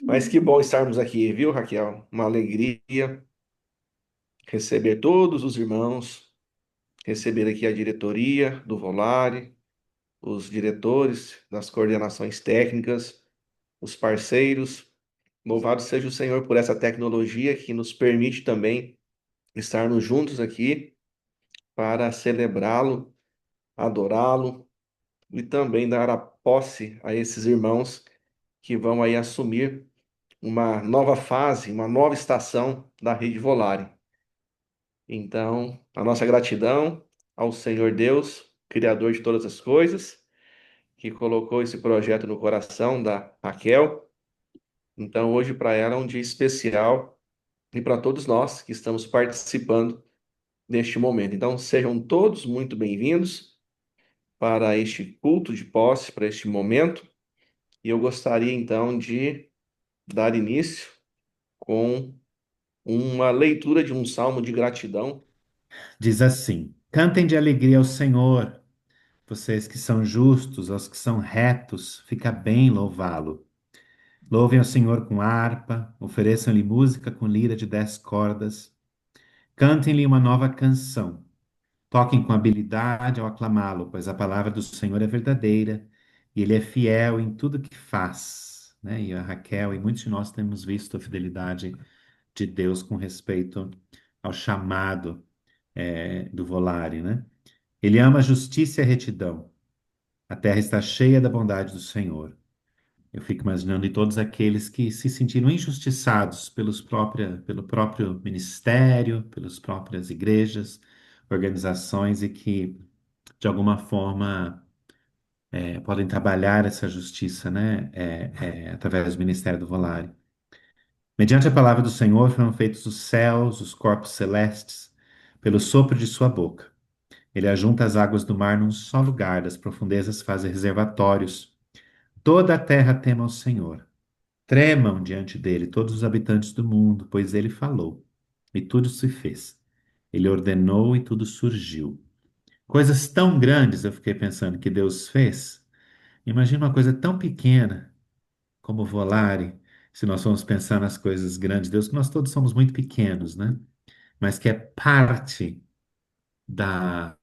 Mas que bom estarmos aqui, viu, Raquel? Uma alegria receber todos os irmãos, receber aqui a diretoria do Volare, os diretores das coordenações técnicas, os parceiros. Louvado seja o Senhor por essa tecnologia que nos permite também estarmos juntos aqui para celebrá-lo, adorá-lo e também dar a posse a esses irmãos que vão aí assumir uma nova fase, uma nova estação da Rede Volare. Então, a nossa gratidão ao Senhor Deus, Criador de todas as coisas, que colocou esse projeto no coração da Raquel. Então, hoje para ela é um dia especial e para todos nós que estamos participando neste momento. Então, sejam todos muito bem-vindos para este culto de posse, para este momento. E eu gostaria então de dar início com uma leitura de um salmo de gratidão. Diz assim: Cantem de alegria ao Senhor, vocês que são justos, aos que são retos, fica bem louvá-lo. Louvem ao Senhor com harpa, ofereçam-lhe música com lira de 10 cordas, cantem-lhe uma nova canção, toquem com habilidade ao aclamá-lo, pois a palavra do Senhor é verdadeira e ele é fiel em tudo que faz. Né? E a Raquel e muitos de nós temos visto a fidelidade de Deus com respeito ao chamado do Volare, né? Ele ama a justiça e a retidão. A terra está cheia da bondade do Senhor. Eu fico imaginando em todos aqueles que se sentiram injustiçados pelo próprio ministério, pelas próprias igrejas, organizações e que, de alguma forma, podem trabalhar essa justiça, né, através do ministério do Volare. Mediante a palavra do Senhor foram feitos os céus, os corpos celestes, pelo sopro de sua boca. Ele ajunta as águas do mar num só lugar, das profundezas faz reservatórios. Toda a terra tema ao Senhor. Tremam diante dele todos os habitantes do mundo, pois ele falou, e tudo se fez. Ele ordenou e tudo surgiu. Coisas tão grandes eu fiquei pensando que Deus fez. Imagina uma coisa tão pequena como Volare, se nós formos pensar nas coisas grandes de Deus, que nós todos somos muito pequenos, né? Mas que é parte da,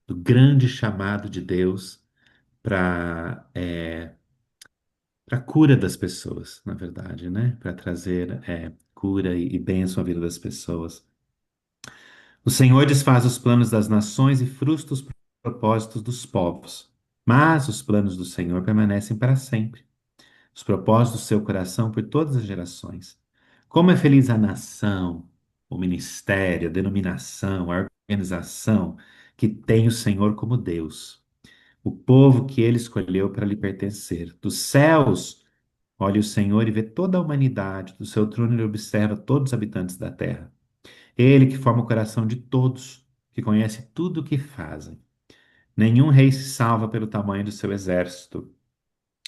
do grande chamado de Deus para para cura das pessoas, na verdade, né? Para trazer cura e bênção à vida das pessoas. O Senhor desfaz os planos das nações e frustra os propósitos dos povos. Mas os planos do Senhor permanecem para sempre. Os propósitos do seu coração por todas as gerações. Como é feliz a nação, o ministério, a denominação, a organização que tem o Senhor como Deus. O povo que ele escolheu para lhe pertencer. Dos céus, olha o Senhor e vê toda a humanidade, do seu trono ele observa todos os habitantes da terra. Ele que forma o coração de todos, que conhece tudo o que fazem. Nenhum rei se salva pelo tamanho do seu exército,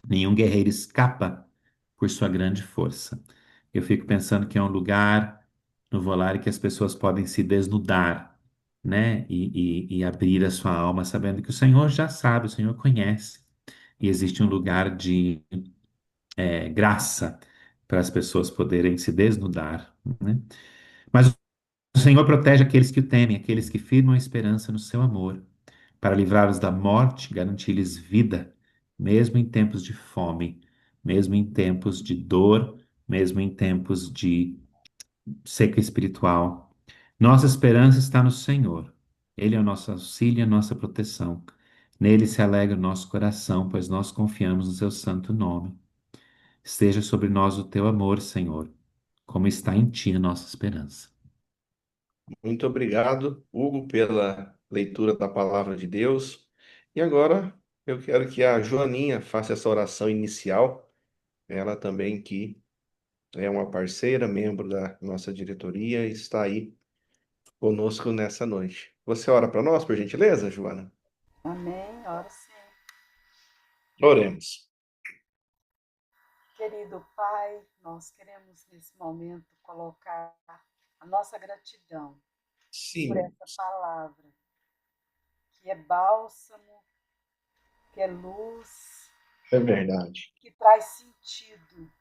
nenhum guerreiro escapa por sua grande força. Eu fico pensando que é um lugar no Volare que as pessoas podem se desnudar, né? E abrir a sua alma, sabendo que o Senhor já sabe, o Senhor conhece. E existe um lugar de graça para as pessoas poderem se desnudar, né? Mas o Senhor protege aqueles que o temem, aqueles que firmam a esperança no seu amor, para livrá-los da morte, garantir-lhes vida, mesmo em tempos de fome, mesmo em tempos de dor, mesmo em tempos de seca espiritual. Nossa esperança está no Senhor. Ele é o nosso auxílio e a nossa proteção. Nele se alegra o nosso coração, pois nós confiamos no seu santo nome. Esteja sobre nós o teu amor, Senhor, como está em ti a nossa esperança. Muito obrigado, Hugo, pela leitura da palavra de Deus. E agora eu quero que a Joaninha faça essa oração inicial. Ela também que é uma parceira, membro da nossa diretoria, e está aí conosco nessa noite. Você ora para nós, por gentileza, Joana? Amém, oro sim. Oremos. Querido Pai, nós queremos nesse momento colocar a nossa gratidão por Sim, essa palavra, que é bálsamo, que é luz, é verdade. que traz sentido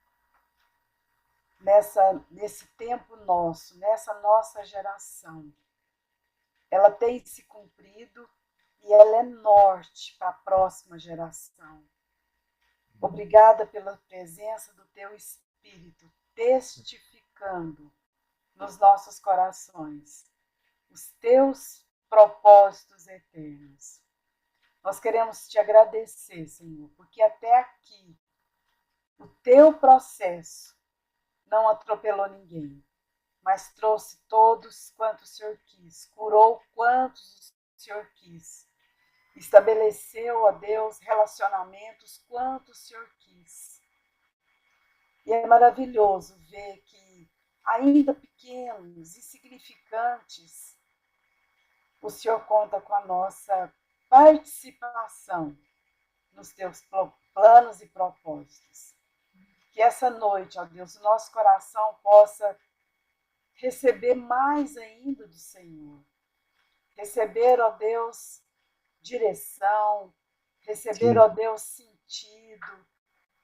nesse tempo nosso, nessa nossa geração. Ela tem se cumprido e ela é norte para a próxima geração. Obrigada pela presença do teu Espírito, testificando nos nossos corações os teus propósitos eternos. Nós queremos te agradecer, Senhor, porque até aqui o teu processo não atropelou ninguém, mas trouxe todos quantos o Senhor quis, curou quantos o Senhor quis, estabeleceu, ó Deus, relacionamentos quantos o Senhor quis. E é maravilhoso ver que, ainda pequenos, insignificantes, o Senhor conta com a nossa participação nos teus planos e propósitos. Que essa noite, ó Deus, o nosso coração possa receber mais ainda do Senhor. Receber, ó Deus, direção, receber, ó Deus, sentido,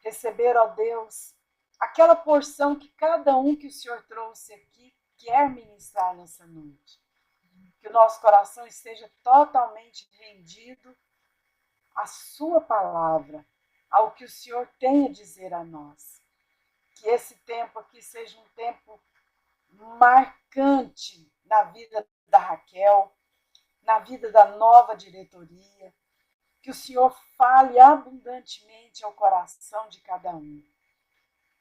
receber, ó Deus, aquela porção que cada um que o Senhor trouxe aqui quer ministrar nessa noite. Que o nosso coração esteja totalmente rendido à sua palavra, ao que o Senhor tem a dizer a nós. Que esse tempo aqui seja um tempo marcante na vida da Raquel, na vida da nova diretoria. Que o Senhor fale abundantemente ao coração de cada um.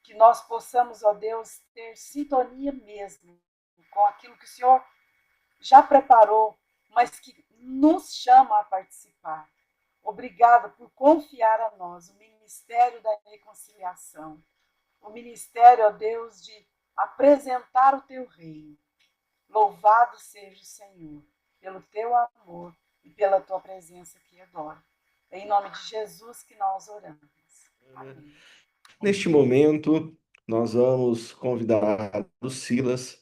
Que nós possamos, ó Deus, ter sintonia mesmo com aquilo que o Senhor já preparou, mas que nos chama a participar. Obrigada por confiar a nós o ministério da reconciliação, o ministério, ó Deus, de apresentar o teu reino. Louvado seja o Senhor pelo teu amor e pela tua presença que adora. É em nome de Jesus que nós oramos. Amém. Neste momento, nós vamos convidar o Silas.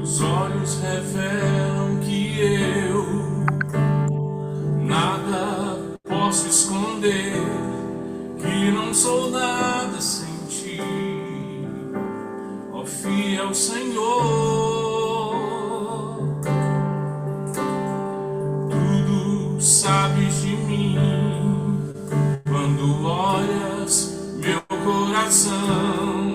Os olhos revelam que eu nada posso esconder, que não sou nada sem ti, ó fiel Senhor. Tudo sabes de mim quando olhas meu coração.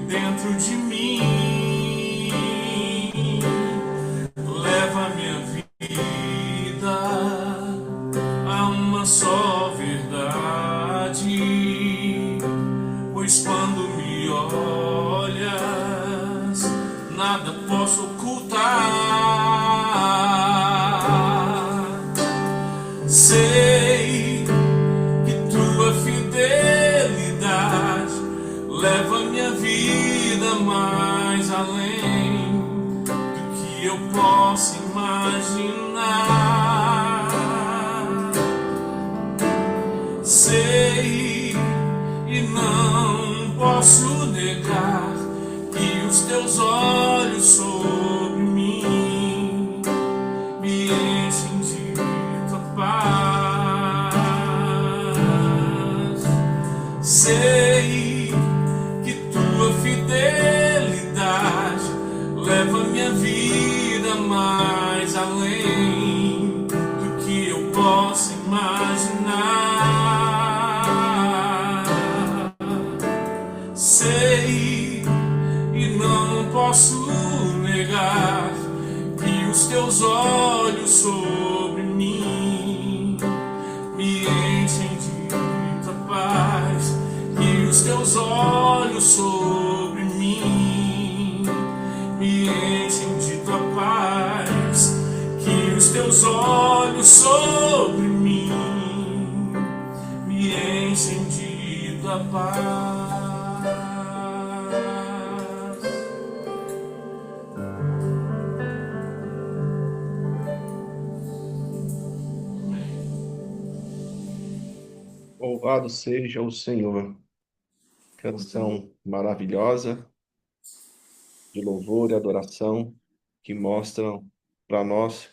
Dentro de mim, leva minha vida a uma só verdade, pois quando me olhas, nada posso ocultar. Sei que tua fidelidade leva minha vida mais além do que eu posso imaginar. Sei e não posso negar que os teus olhos sobre mim me enchem de tua paz. Sei fidelidade leva minha vida mais além do que eu posso imaginar. Sei e não posso negar que os teus olhos sobre mim me enchem de tua paz. Que os teus olhos sobre mim me enchem de tua paz. Que os teus olhos sobre mim me enchem de tua paz. Louvado seja o Senhor. Canção maravilhosa de louvor e adoração que mostram para nós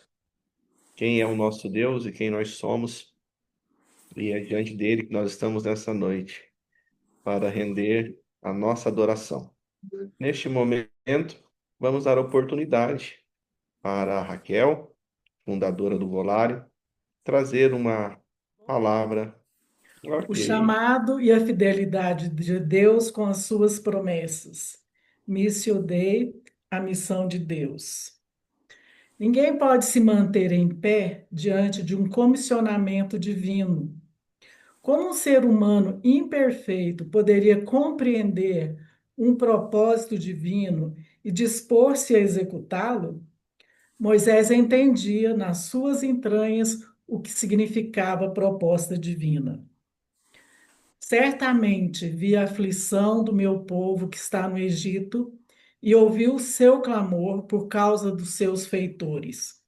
quem é o nosso Deus e quem nós somos, e é diante dele que nós estamos nessa noite para render a nossa adoração. Neste momento, vamos dar oportunidade para a Raquel, fundadora do Volare, trazer uma palavra. O Ok. chamado e a fidelidade de Deus com as suas promessas. Missio Dei, a missão de Deus. Ninguém pode se manter em pé diante de um comissionamento divino. Como um ser humano imperfeito poderia compreender um propósito divino e dispor-se a executá-lo? Moisés entendia nas suas entranhas o que significava a proposta divina. Certamente vi a aflição do meu povo que está no Egito e ouvi o seu clamor por causa dos seus feitores.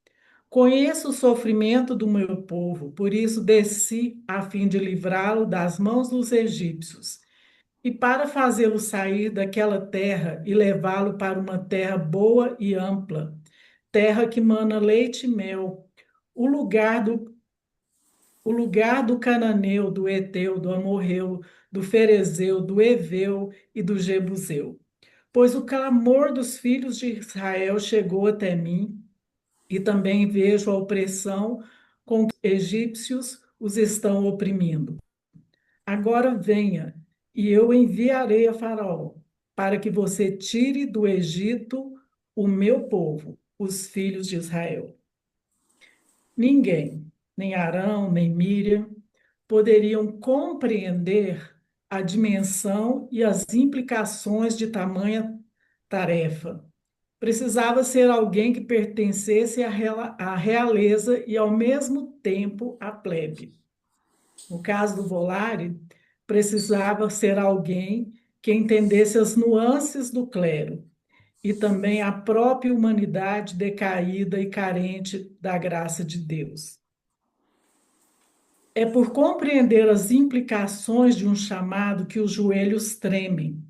Conheço o sofrimento do meu povo, por isso desci a fim de livrá-lo das mãos dos egípcios e para fazê-lo sair daquela terra e levá-lo para uma terra boa e ampla, terra que mana leite e mel, o lugar do o lugar do cananeu, do heteu, do amorreu, do ferezeu, do heveu e do jebuseu. Pois o clamor dos filhos de Israel chegou até mim, e também vejo a opressão com que os egípcios os estão oprimindo. Agora venha, e eu enviarei a Faraó, para que você tire do Egito o meu povo, os filhos de Israel. Ninguém, nem Arão, nem Míriam, poderiam compreender a dimensão e as implicações de tamanha tarefa. Precisava ser alguém que pertencesse à realeza e, ao mesmo tempo, à plebe. No caso do Volare, precisava ser alguém que entendesse as nuances do clero e também a própria humanidade decaída e carente da graça de Deus. É por compreender as implicações de um chamado que os joelhos tremem.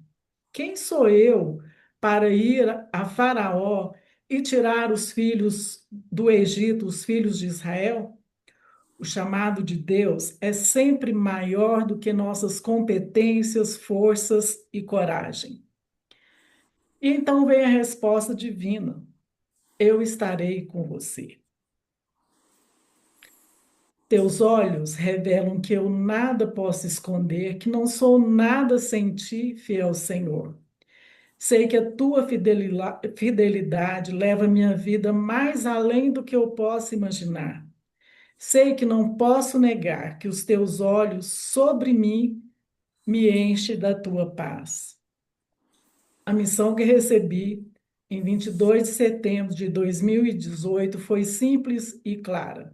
Quem sou eu para ir a Faraó e tirar os filhos do Egito, os filhos de Israel? O chamado de Deus é sempre maior do que nossas competências, forças e coragem. E então vem a resposta divina: eu estarei com você. Teus olhos revelam que eu nada posso esconder, que não sou nada sem ti, fiel Senhor. Sei que a tua fidelidade leva minha vida mais além do que eu posso imaginar. Sei que não posso negar que os teus olhos sobre mim me enchem da tua paz. A missão que recebi em 22 de setembro de 2018 foi simples e clara.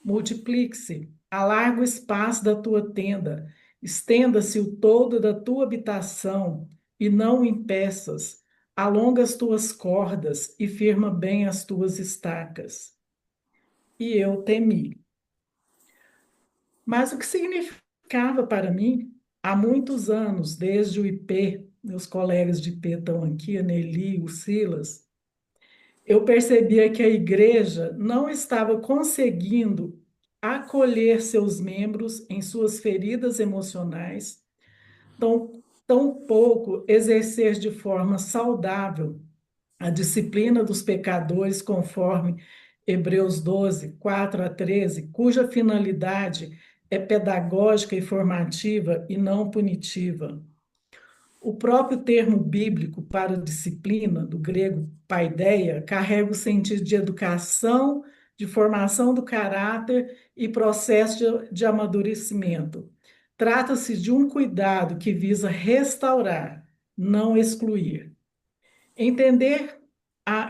Multiplique-se, alarga o espaço da tua tenda, estenda-se o todo da tua habitação, e não em peças, alonga as tuas cordas e firma bem as tuas estacas. E eu temi. Mas o que significava para mim, há muitos anos, desde o IP, meus colegas de IP estão aqui, a Nelly, o Silas, eu percebia que a igreja não estava conseguindo acolher seus membros em suas feridas emocionais, tampouco exercer de forma saudável a disciplina dos pecadores, conforme Hebreus 12, 4 a 13, cuja finalidade é pedagógica e formativa e não punitiva. O próprio termo bíblico para disciplina, do grego paideia, carrega o sentido de educação, de formação do caráter e processo de amadurecimento. Trata-se de um cuidado que visa restaurar, não excluir. Entender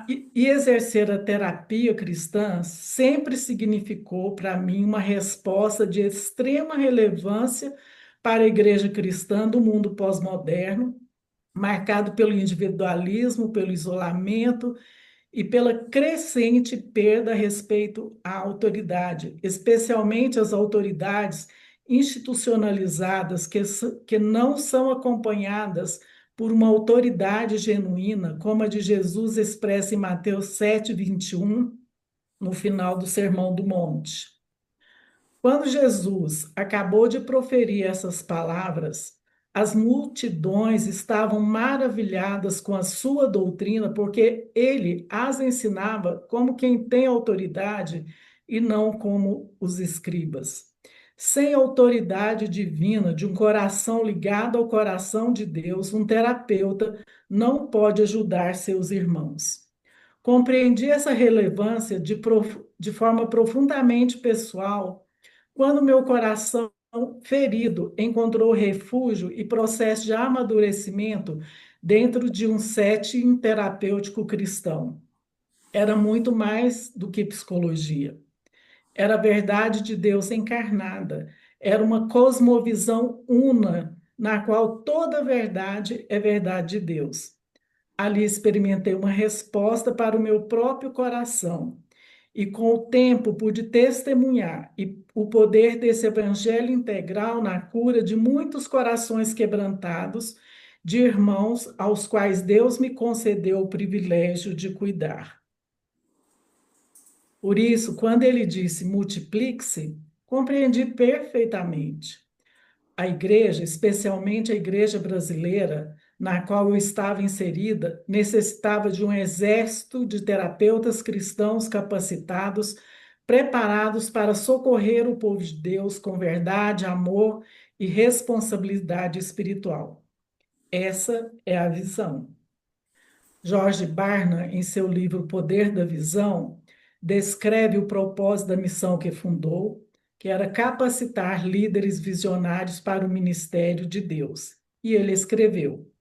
e exercer a terapia cristã sempre significou para mim uma resposta de extrema relevância para a igreja cristã do mundo pós-moderno, marcado pelo individualismo, pelo isolamento e pela crescente perda a respeito à autoridade, especialmente as autoridades institucionalizadas que não são acompanhadas por uma autoridade genuína, como a de Jesus expressa em Mateus 7:21, no final do Sermão do Monte. Quando Jesus acabou de proferir essas palavras, as multidões estavam maravilhadas com a sua doutrina, porque ele as ensinava como quem tem autoridade e não como os escribas. Sem autoridade divina, de um coração ligado ao coração de Deus, um terapeuta não pode ajudar seus irmãos. Compreendi essa relevância de forma profundamente pessoal quando meu coração ferido encontrou refúgio e processo de amadurecimento dentro de um setting terapêutico cristão. Era muito mais do que psicologia. Era a verdade de Deus encarnada. Era uma cosmovisão una, na qual toda verdade é verdade de Deus. Ali experimentei uma resposta para o meu próprio coração. E com o tempo pude testemunhar o poder desse evangelho integral na cura de muitos corações quebrantados, de irmãos aos quais Deus me concedeu o privilégio de cuidar. Por isso, quando ele disse multiplique-se, compreendi perfeitamente. A igreja, especialmente a igreja brasileira, na qual eu estava inserida, necessitava de um exército de terapeutas cristãos capacitados, preparados para socorrer o povo de Deus com verdade, amor e responsabilidade espiritual. Essa é a visão. Jorge Barna, em seu livro O Poder da Visão, descreve o propósito da missão que fundou, que era capacitar líderes visionários para o ministério de Deus. E ele escreveu: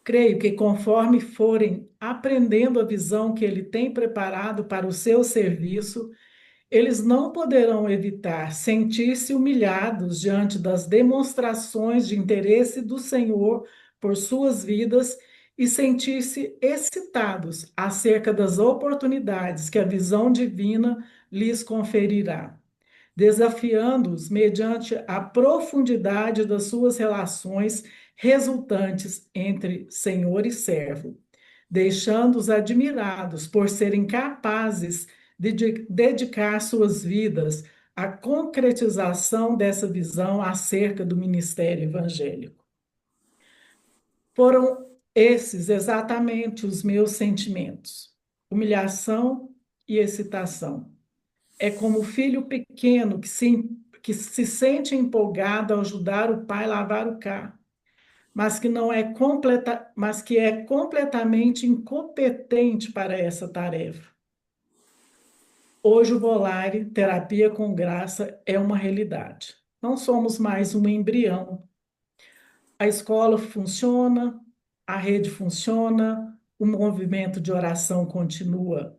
creio que conforme forem aprendendo a visão que ele tem preparado para o seu serviço, eles não poderão evitar sentir-se humilhados diante das demonstrações de interesse do Senhor por suas vidas e sentir-se excitados acerca das oportunidades que a visão divina lhes conferirá, desafiando-os mediante a profundidade das suas relações resultantes entre Senhor e servo, deixando-os admirados por serem capazes de dedicar suas vidas à concretização dessa visão acerca do ministério evangélico. Foram esses exatamente os meus sentimentos: humilhação e excitação. É como o filho pequeno que se sente empolgado ao ajudar o pai a lavar o carro, mas que é completamente incompetente para essa tarefa. Hoje o Volare, terapia com graça, é uma realidade. Não somos mais um embrião. A escola funciona, a rede funciona, o movimento de oração continua.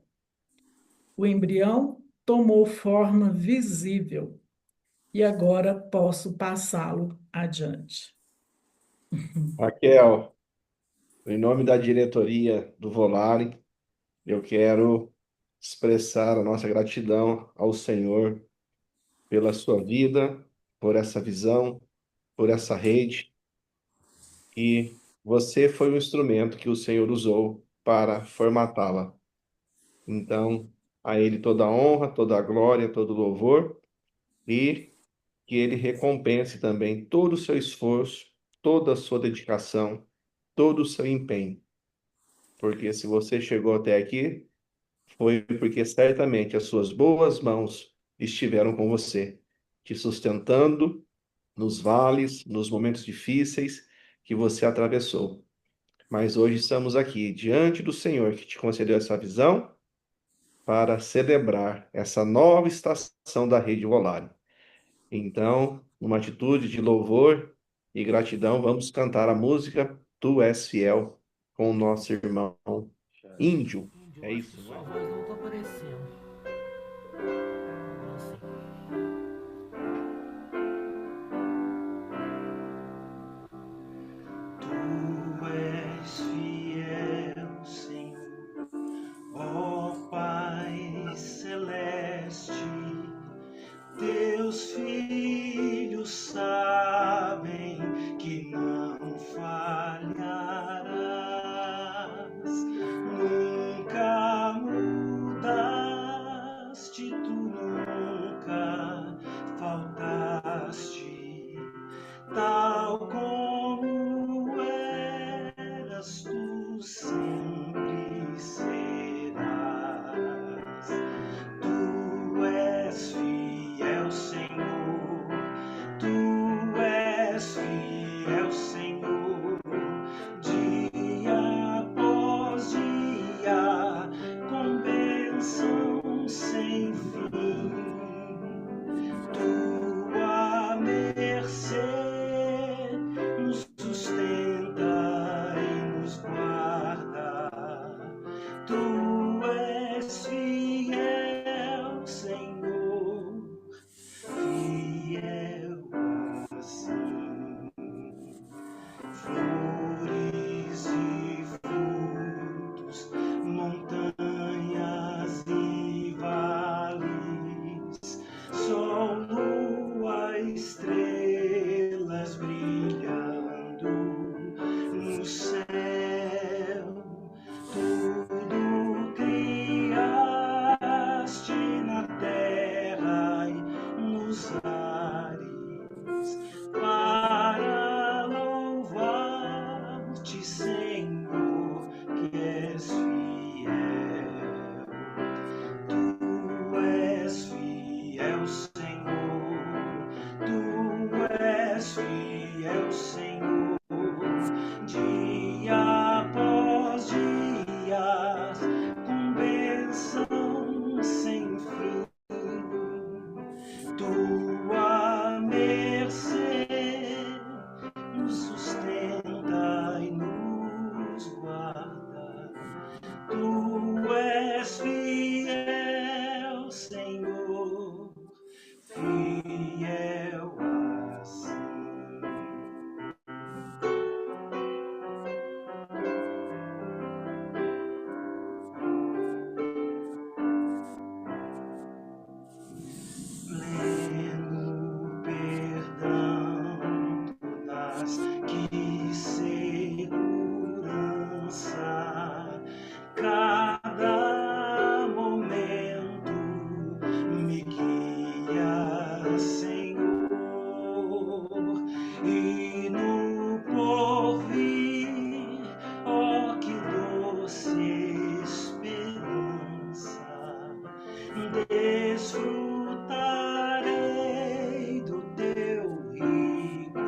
O embrião tomou forma visível e agora posso passá-lo adiante. Raquel, em nome da diretoria do Volare, eu quero expressar a nossa gratidão ao Senhor pela sua vida, por essa visão, por essa rede. E você foi o instrumento que o Senhor usou para formatá-la. Então, a Ele toda a honra, toda a glória, todo o louvor, e que Ele recompense também todo o seu esforço, toda a sua dedicação, todo o seu empenho. Porque se você chegou até aqui, foi porque certamente as suas boas mãos estiveram com você, te sustentando nos vales, nos momentos difíceis que você atravessou. Mas hoje estamos aqui diante do Senhor que te concedeu essa visão para celebrar essa nova estação da Rede Volare. Então, numa atitude de louvor e gratidão, vamos cantar a música Tu És Fiel com o nosso irmão Índio. É isso, não é? Sua voz não tá aparecendo. Tu és fiel, Senhor, ó Pai celeste, teus filhos sabem que não falharás. nunca faltaste, tal como eras, tu sempre serás. Tu és fiel, Senhor, tu és fiel, Senhor, dia após dia, com bênção sem fim. Tua mercê nos sustenta e nos guarda. Tu és fiel, Senhor, fiel assim. Flores e frutos, montanhas e vales, sol, lua, estrelas brilhando no céu. Tudo criaste na terra e nos ares para louvar-te, Senhor, que és fiel. Tu és fiel, Senhor, tu és fiel, Senhor, dia após dia, com bênção sem fim. Tua mercê nos sustenta e nos guarda. Tu és fiel, Senhor, fiel assim. Pleno perdão tu dás, que segurança. Cada momento me guia, Senhor, e no porvir, ó, que doce esperança, desfrutarei do teu rico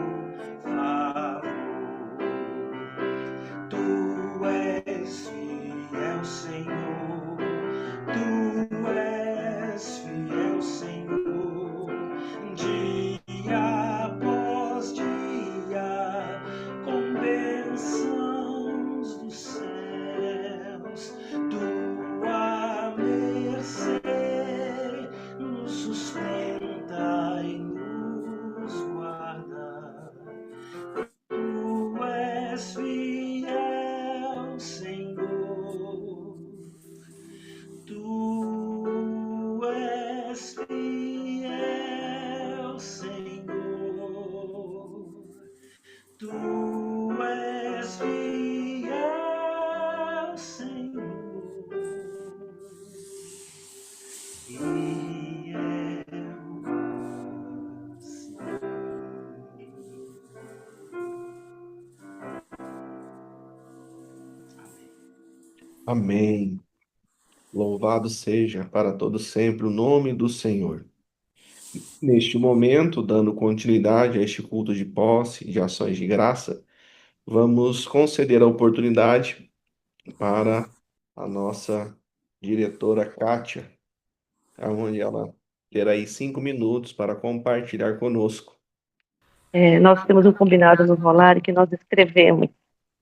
favor. Tu és fiel, Senhor, tu és fiel, Senhor, dia após dia, com bênçãos dos céus. Tua mercê nos sustenta e nos guarda. Tu és fiel, Senhor, tu és fiel, Senhor, tu és fiel, Senhor, fiel assim. Amém. Louvado seja para todo sempre o nome do Senhor. Neste momento, dando continuidade a este culto de posse, de ações de graça, vamos conceder a oportunidade para a nossa diretora Kátia, onde ela terá aí 5 minutos para compartilhar conosco. Nós temos um combinado no Rolar que nós escrevemos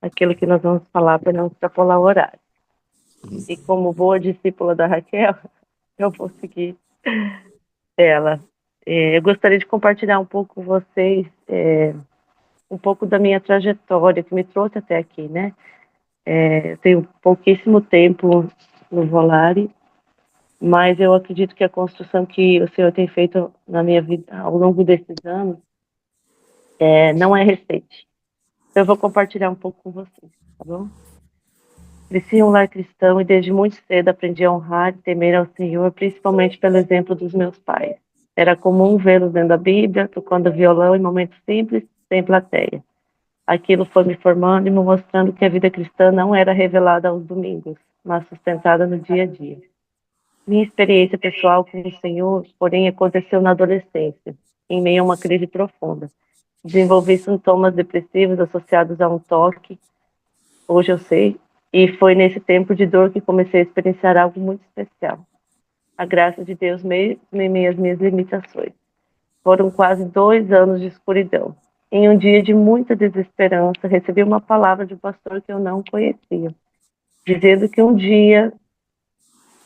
aquilo que nós vamos falar para não extrapolar o horário. E como boa discípula da Raquel, eu vou seguir ela. Eu gostaria de compartilhar um pouco com vocês um pouco da minha trajetória que me trouxe até aqui, né? Eu tenho pouquíssimo tempo no Volare, mas eu acredito que a construção que o Senhor tem feito na minha vida ao longo desses anos não é recente. Eu vou compartilhar um pouco com vocês, tá bom? Cresci em um lar cristão e desde muito cedo aprendi a honrar e temer ao Senhor, principalmente pelo exemplo dos meus pais. Era comum vê-los lendo a Bíblia, tocando violão em momentos simples, sem plateia. Aquilo foi me formando e me mostrando que a vida cristã não era revelada aos domingos, mas sustentada no dia a dia. Minha experiência pessoal com o Senhor, porém, aconteceu na adolescência, em meio a uma crise profunda. Desenvolvi sintomas depressivos associados a um toque, hoje eu sei, e foi nesse tempo de dor que comecei a experienciar algo muito especial. A graça de Deus mesmo em meio às minhas limitações. Foram quase 2 anos de escuridão. Em um dia de muita desesperança, recebi uma palavra de um pastor que eu não conhecia, dizendo que um dia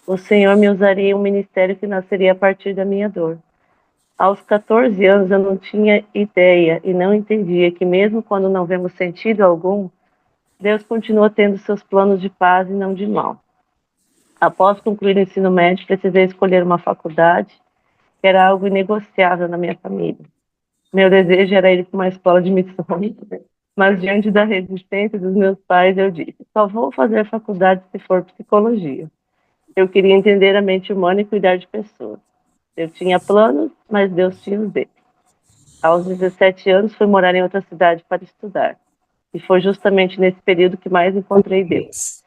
o Senhor me usaria em um ministério que nasceria a partir da minha dor. Aos 14 anos eu não tinha ideia e não entendia que mesmo quando não vemos sentido algum, Deus continua tendo seus planos de paz e não de mal. Após concluir o ensino médio, precisei escolher uma faculdade, que era algo inegociável na minha família. Meu desejo era ir para uma escola de missões, mas diante da resistência dos meus pais, eu disse: só vou fazer faculdade se for psicologia. Eu queria entender a mente humana e cuidar de pessoas. Eu tinha planos, mas Deus tinha os dele. Aos 17 anos, fui morar em outra cidade para estudar. E foi justamente nesse período que mais encontrei Deus.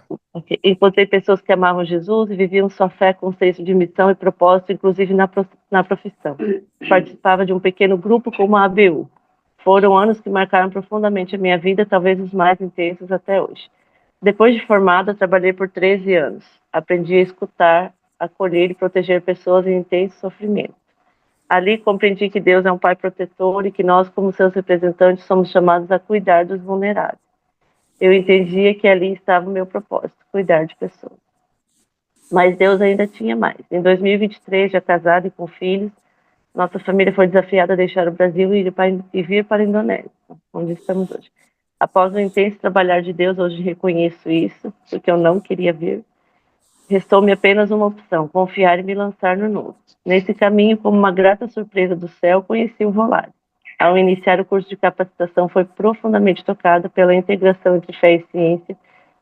Encontrei pessoas que amavam Jesus e viviam sua fé com senso de missão e propósito, inclusive na profissão. Participava de um pequeno grupo como a ABU. Foram anos que marcaram profundamente a minha vida, talvez os mais intensos até hoje. Depois de formada, trabalhei por 13 anos. Aprendi a escutar, acolher e proteger pessoas em intenso sofrimento. Ali compreendi que Deus é um Pai protetor e que nós, como seus representantes, somos chamados a cuidar dos vulneráveis. Eu entendia que ali estava o meu propósito, cuidar de pessoas. Mas Deus ainda tinha mais. Em 2023, já casada e com filhos, nossa família foi desafiada a deixar o Brasil e vir para a Indonésia, onde estamos hoje. Após um intenso trabalhar de Deus, hoje reconheço isso, porque eu não queria vir. Restou-me apenas uma opção: confiar e me lançar no novo. Nesse caminho, como uma grata surpresa do céu, conheci o Volare. Ao iniciar o curso de capacitação, foi profundamente tocada pela integração entre fé e ciência,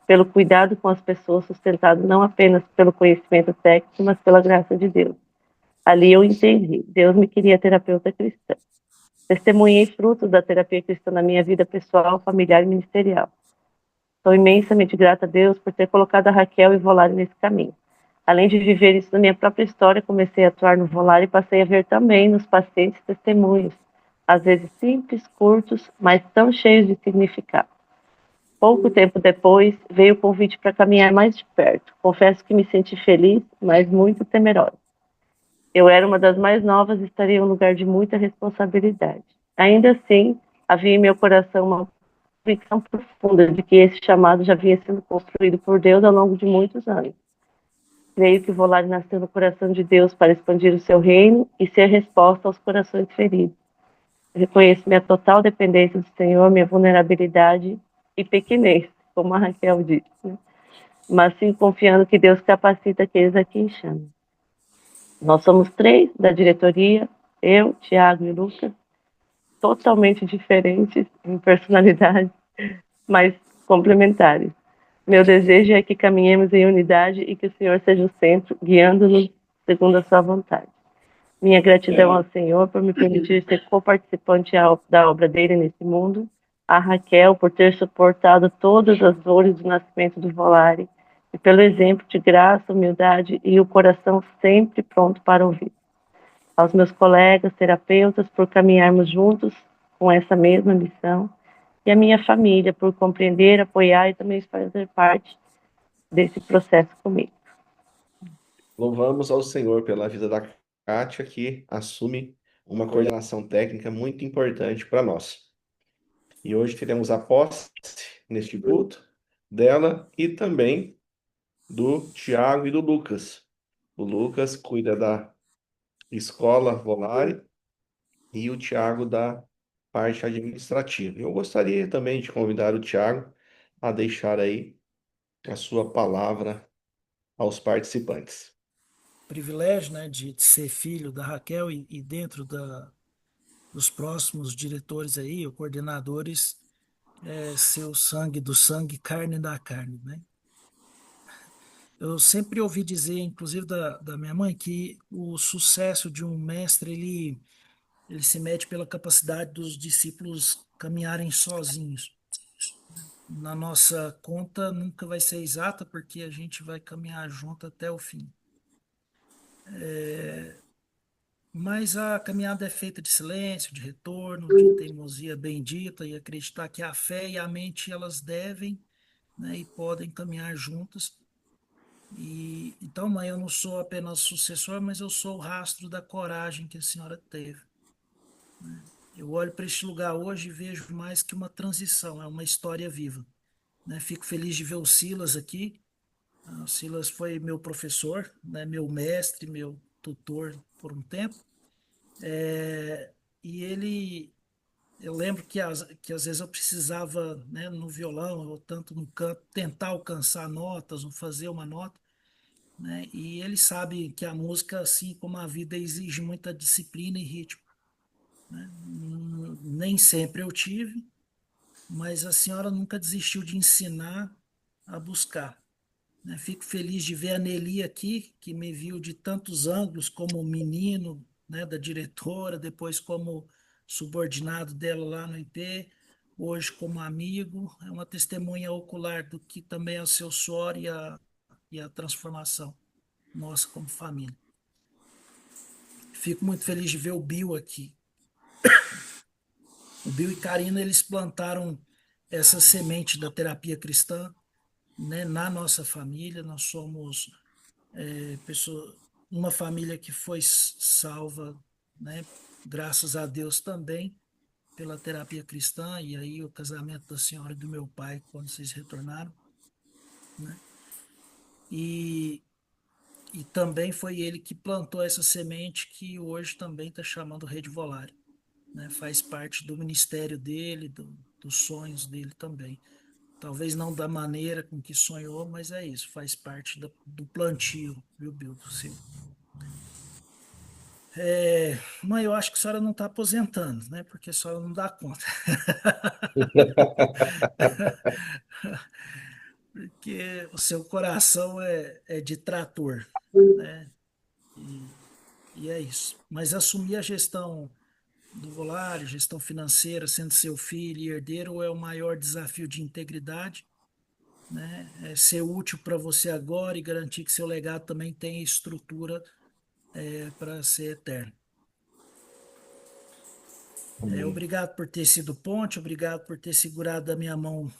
pelo cuidado com as pessoas, sustentado não apenas pelo conhecimento técnico, mas pela graça de Deus. Ali eu entendi: Deus me queria terapeuta cristã. Testemunhei frutos da terapia cristã na minha vida pessoal, familiar e ministerial. Sou imensamente grata a Deus por ter colocado a Raquel e o Volare nesse caminho. Além de viver isso na minha própria história, comecei a atuar no Volare e passei a ver também nos pacientes testemunhos, às vezes simples, curtos, mas tão cheios de significado. Pouco tempo depois, veio o convite para caminhar mais de perto. Confesso que me senti feliz, mas muito temerosa. Eu era uma das mais novas e estaria em um lugar de muita responsabilidade. Ainda assim, havia em meu coração uma convicção profunda de que esse chamado já vinha sendo construído por Deus ao longo de muitos anos. Creio que o Volare nasceu no coração de Deus para expandir o seu reino e ser resposta aos corações feridos. Reconheço minha total dependência do Senhor, minha vulnerabilidade e pequenez, como a Raquel disse, né? Mas sim confiando que Deus capacita aqueles a quem chama. Nós somos 3 da diretoria, eu, Tiago e Lucas, totalmente diferentes em personalidade, mas complementares. Meu desejo é que caminhemos em unidade e que o Senhor seja o centro, guiando-nos segundo a sua vontade. Minha gratidão ao Senhor por me permitir ser co-participante da obra dele nesse mundo, a Raquel por ter suportado todas as dores do nascimento do Volare e pelo exemplo de graça, humildade e o coração sempre pronto para ouvir. Aos meus colegas terapeutas por caminharmos juntos com essa mesma missão e a minha família por compreender, apoiar e também fazer parte desse processo comigo. Louvamos ao Senhor pela vida da Kátia, que assume uma coordenação técnica muito importante para nós. E hoje teremos a posse neste culto dela e também do Tiago e do Lucas. O Lucas cuida da escola Volare e o Tiago da parte administrativa. Eu gostaria também de convidar o Tiago a deixar aí a sua palavra aos participantes. Privilégio, né, de ser filho da Raquel e dentro dos próximos diretores aí, ou coordenadores, ser o sangue do sangue, carne da carne, né? Eu sempre ouvi dizer, inclusive da minha mãe, que o sucesso de um mestre, ele se mede pela capacidade dos discípulos caminharem sozinhos. Na nossa conta nunca vai ser exata, porque a gente vai caminhar junto até o fim. Mas a caminhada é feita de silêncio, de retorno, de teimosia bendita e acreditar que a fé e a mente elas devem, né, e podem caminhar juntas. E então, mãe, eu não sou apenas sucessor, mas eu sou o rastro da coragem que a senhora teve. Eu olho para este lugar hoje e vejo mais que uma transição, é uma história viva, né? Fico feliz de ver o Silas aqui. O Silas foi meu professor, né, meu mestre, meu tutor por um tempo. E eu lembro que às vezes eu precisava, né, no violão ou tanto no canto, tentar alcançar notas ou fazer uma nota, né? E ele sabe que a música, assim como a vida, exige muita disciplina e ritmo, né? Nem sempre eu tive, mas a senhora nunca desistiu de ensinar a buscar, né? Fico feliz de ver a Nelly aqui, que me viu de tantos ângulos, como menino, né, da diretora, depois como subordinado dela lá no IP, hoje como amigo. É uma testemunha ocular do que também é o seu suor e a transformação nossa como família. Fico muito feliz de ver o Bill aqui. O Bill e Karina, eles plantaram essa semente da terapia cristã, né, na nossa família. Nós somos pessoa, uma família que foi salva, né, graças a Deus também, pela terapia cristã, e aí o casamento da senhora e do meu pai, quando vocês retornaram, né? E, e também foi ele que plantou essa semente que hoje também está chamando Rede Volare, né? Faz parte do ministério dele, dos sonhos dele também. Talvez não da maneira com que sonhou, mas é isso, faz parte do plantio, viu, Bill, do seu. Mãe, eu acho que a senhora não está aposentando, né? Porque a senhora não dá conta. Porque o seu coração é de trator, né? E, e é isso. Mas assumir a gestão do Volare, gestão financeira, sendo seu filho e herdeiro, é o maior desafio de integridade, né? É ser útil para você agora e garantir que seu legado também tenha estrutura para ser eterno. Amém. Obrigado por ter sido ponte, obrigado por ter segurado a minha mão,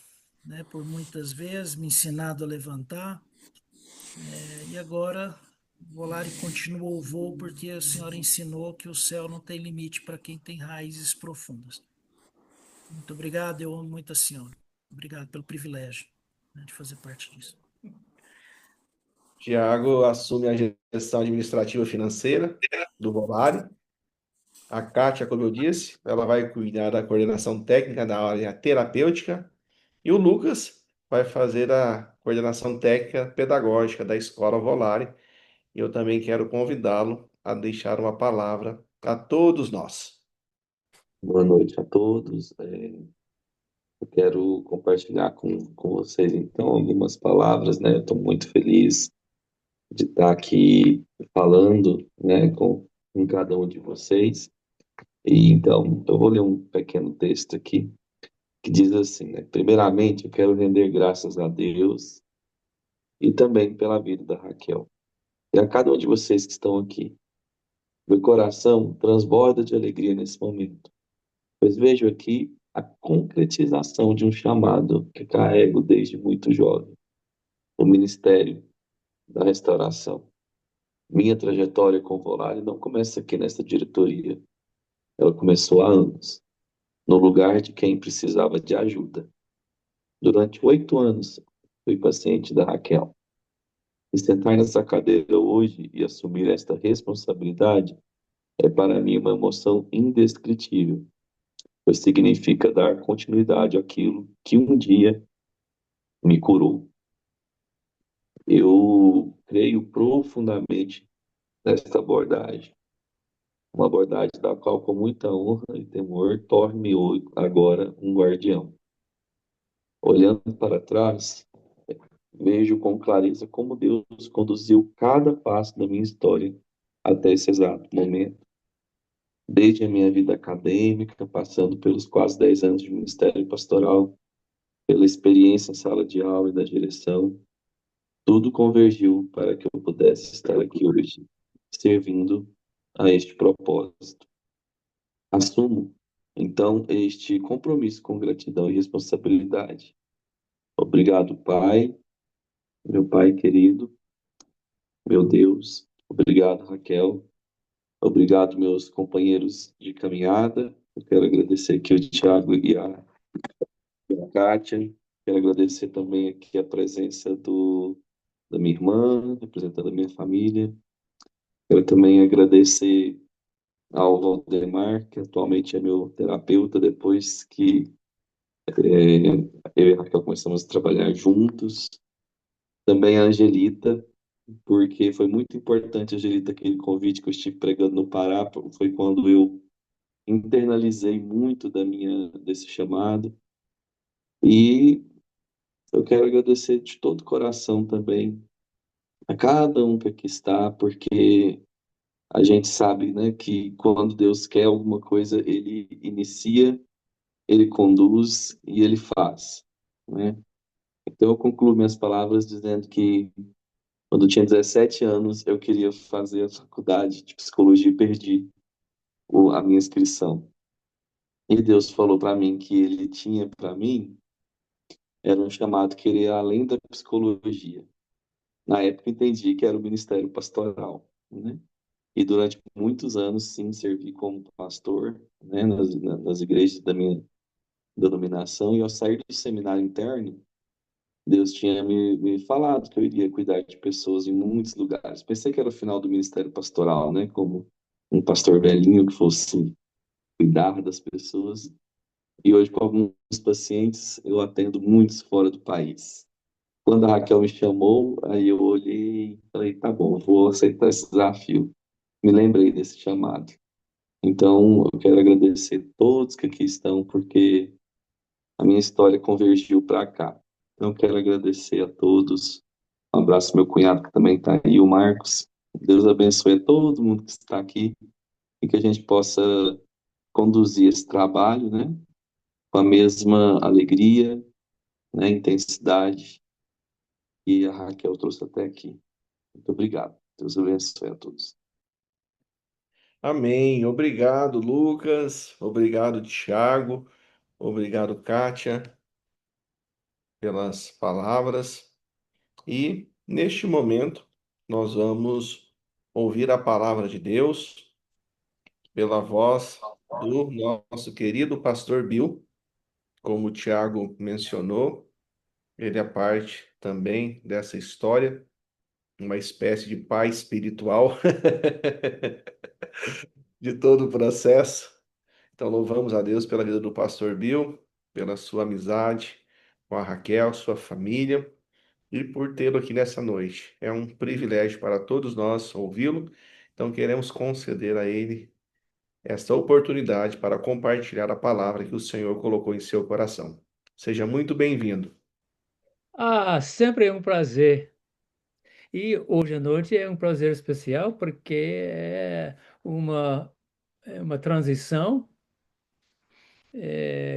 né, por muitas vezes, me ensinado a levantar. E agora vou lá e continuo o voo porque a senhora ensinou que o céu não tem limite para quem tem raízes profundas. Muito obrigado, eu amo muito a senhora. Obrigado pelo privilégio, né, de fazer parte disso. Tiago assume a gestão administrativa financeira do Volare. A Kátia, como eu disse, ela vai cuidar da coordenação técnica da área terapêutica. E o Lucas vai fazer a coordenação técnica pedagógica da Escola Volare. E eu também quero convidá-lo a deixar uma palavra a todos nós. Boa noite a todos. Eu quero compartilhar com vocês, então, algumas palavras, né? Eu estou muito feliz de estar aqui falando, né, com cada um de vocês. E então, eu vou ler um pequeno texto aqui que diz assim, né? Primeiramente, eu quero render graças a Deus e também pela vida da Raquel. E a cada um de vocês que estão aqui. Meu coração transborda de alegria nesse momento, pois vejo aqui a concretização de um chamado que carrego desde muito jovem, o Ministério da Restauração. Minha trajetória com o Volare não começa aqui nessa diretoria. Ela começou há anos, no lugar de quem precisava de ajuda. Durante 8 anos, fui paciente da Raquel. E sentar nessa cadeira hoje e assumir esta responsabilidade é para mim uma emoção indescritível, pois significa dar continuidade àquilo que um dia me curou. Eu creio profundamente nesta abordagem, uma abordagem da qual, com muita honra e temor, torne-me agora um guardião. Olhando para trás, vejo com clareza como Deus conduziu cada passo da minha história até esse exato momento. Desde a minha vida acadêmica, passando pelos quase 10 anos de ministério pastoral, pela experiência em sala de aula e da direção, tudo convergiu para que eu pudesse estar aqui hoje, servindo a este propósito. Assumo, então, este compromisso com gratidão e responsabilidade. Obrigado, Pai, meu Pai querido, meu Deus. Obrigado, Raquel. Obrigado, meus companheiros de caminhada. Eu quero agradecer aqui o Tiago e a Kátia. Quero agradecer também aqui a presença da minha irmã, representando a minha família. Quero também agradecer ao Valdemar, que atualmente é meu terapeuta, depois que eu e a Raquel começamos a trabalhar juntos. Também a Angelita, porque foi muito importante, Angelita, aquele convite que eu estive pregando no Pará, foi quando eu internalizei muito desse chamado. E eu quero agradecer de todo o coração também a cada um que aqui está, porque a gente sabe, né, que quando Deus quer alguma coisa, Ele inicia, Ele conduz e Ele faz, né? Então eu concluo minhas palavras dizendo que quando eu tinha 17 anos, eu queria fazer a faculdade de psicologia e perdi a minha inscrição. E Deus falou para mim que Ele tinha para mim era um chamado que ele ia além da psicologia. Na época entendi que era o ministério pastoral, né? E durante muitos anos, sim, servi como pastor, né, nas igrejas da minha denominação. E ao sair do seminário interno, Deus tinha me falado que eu iria cuidar de pessoas em muitos lugares. Pensei que era o final do ministério pastoral, né? Como um pastor velhinho que fosse cuidar das pessoas. E hoje, com alguns pacientes, eu atendo muitos fora do país. Quando a Raquel me chamou, aí eu olhei e falei, tá bom, vou aceitar esse desafio. Me lembrei desse chamado. Então, eu quero agradecer a todos que aqui estão, porque a minha história convergiu para cá. Então, eu quero agradecer a todos. Um abraço ao meu cunhado que também está aí, o Marcos. Deus abençoe a todo mundo que está aqui e que a gente possa conduzir esse trabalho, né, com a mesma alegria, né, intensidade que a Raquel trouxe até aqui. Muito obrigado. Deus abençoe a todos. Amém. Obrigado, Lucas. Obrigado, Tiago. Obrigado, Kátia, pelas palavras. E neste momento, nós vamos ouvir a palavra de Deus pela voz do nosso querido pastor Bill, como o Tiago mencionou. Ele é parte também dessa história, uma espécie de pai espiritual de todo o processo. Então, louvamos a Deus pela vida do pastor Bill, pela sua amizade com a Raquel, sua família, e por tê-lo aqui nessa noite. É um privilégio para todos nós ouvi-lo, então queremos conceder a ele esta oportunidade para compartilhar a palavra que o Senhor colocou em seu coração. Seja muito bem-vindo. Ah, sempre é um prazer. E hoje à noite é um prazer especial porque uma, é uma transição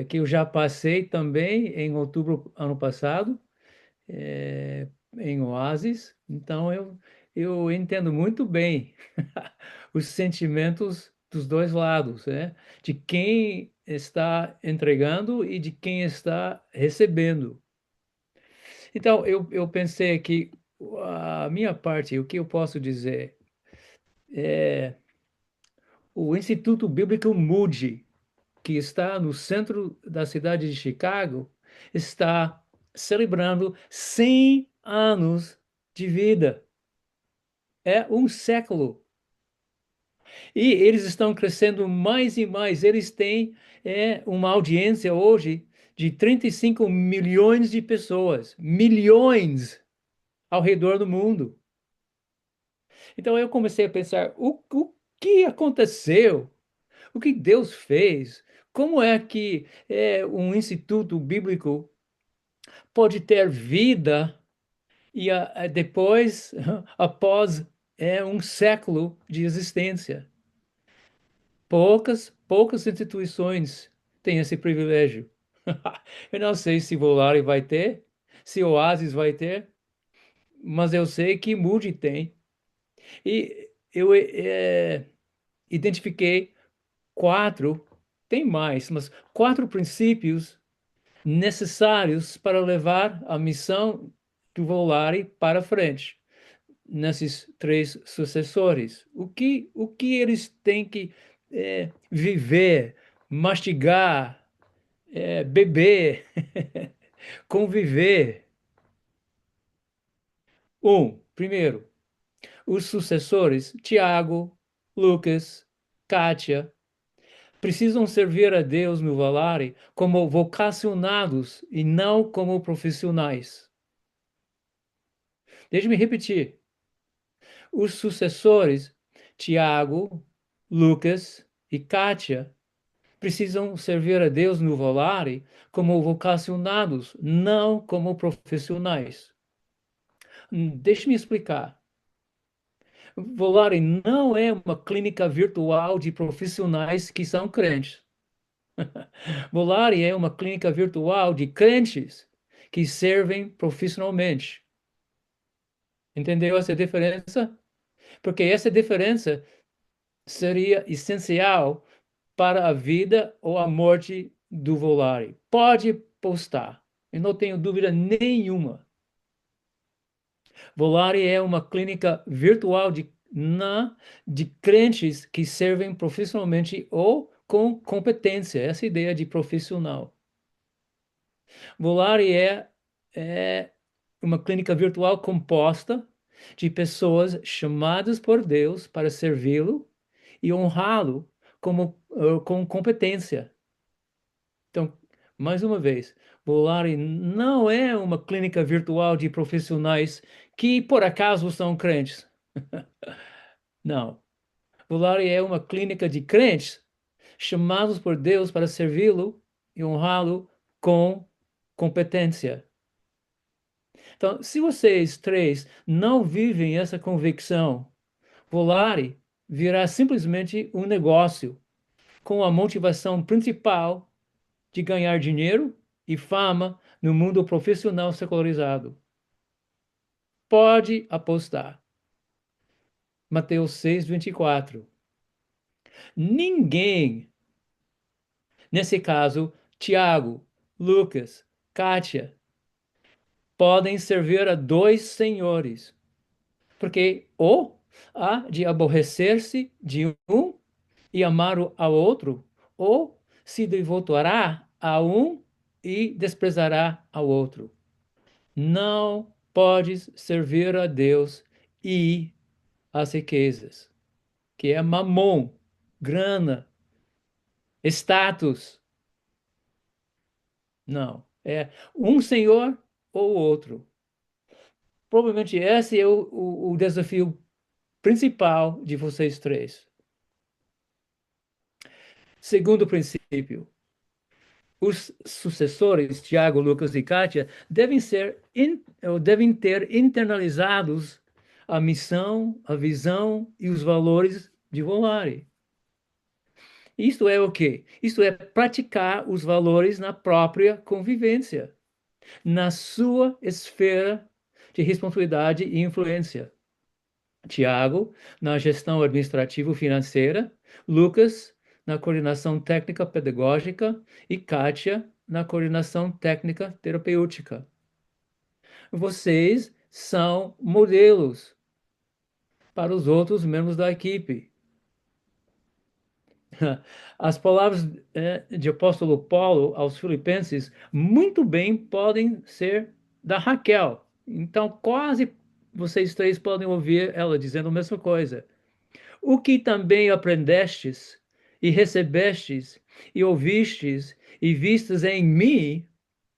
que eu já passei também em outubro ano passado, em Oasis. Então eu entendo muito bem os sentimentos dos dois lados, né? De quem está entregando e de quem está recebendo. Então, eu pensei que a minha parte, o que eu posso dizer, o Instituto Bíblico Moody, que está no centro da cidade de Chicago, está celebrando 100 anos de vida. É um século. E eles estão crescendo mais e mais. Eles têm uma audiência hoje de 35 milhões de pessoas. Milhões ao redor do mundo. Então eu comecei a pensar: o que aconteceu? O que Deus fez? Como é que um instituto bíblico pode ter vida E depois, após um século de existência, poucas instituições têm esse privilégio. Eu não sei se Volare vai ter, se Oasis vai ter, mas eu sei que Moody tem. E eu identifiquei tem mais, mas 4 princípios necessários para levar a missão do Volare para frente, nesses 3 sucessores. O que eles têm que viver, mastigar, beber, conviver? Primeiro, os sucessores, Tiago, Lucas, Kátia, precisam servir a Deus no Valare como vocacionados e não como profissionais. Deixe-me repetir. Os sucessores, Tiago, Lucas e Kátia, precisam servir a Deus no Volare como vocacionados, não como profissionais. Deixe-me explicar. Volare não é uma clínica virtual de profissionais que são crentes. Volare é uma clínica virtual de crentes que servem profissionalmente. Entendeu essa diferença? Porque essa diferença seria essencial para a vida ou a morte do Volare. Pode postar, eu não tenho dúvida nenhuma. Volare é uma clínica virtual de crentes que servem profissionalmente ou com competência, essa ideia de profissional. Volare é uma clínica virtual composta de pessoas chamadas por Deus para servi-lo e honrá-lo com competência. Então, mais uma vez, Volare não é uma clínica virtual de profissionais que por acaso são crentes. Não. Volare é uma clínica de crentes chamados por Deus para servi-lo e honrá-lo com competência. Então, se vocês 3 não vivem essa convicção, Volare virá simplesmente um negócio com a motivação principal de ganhar dinheiro e fama no mundo profissional secularizado. Pode apostar. Mateus 6:24. Ninguém, nesse caso, Tiago, Lucas, Kátia, podem servir a 2 senhores, porque ou há de aborrecer-se de um e amar ao outro, ou se devotará a um e desprezará ao outro. Não podes servir a Deus e às riquezas, que é mamon, grana, status. Não, é um senhor ou outro. Provavelmente esse é o desafio principal de vocês 3. Segundo princípio, os sucessores, Tiago, Lucas e Kátia, devem ter internalizados a missão, a visão e os valores de Volare. Isto é o quê? Isto é praticar os valores na própria convivência, na sua esfera de responsabilidade e influência. Tiago, na gestão administrativo-financeira, Lucas, na coordenação técnica pedagógica e Kátia, na coordenação técnica terapêutica. Vocês são modelos para os outros membros da equipe. As palavras de apóstolo Paulo aos Filipenses muito bem podem ser da Raquel. Então, quase vocês 3 podem ouvir ela dizendo a mesma coisa. O que também aprendestes e recebestes e ouvistes e vistes em mim,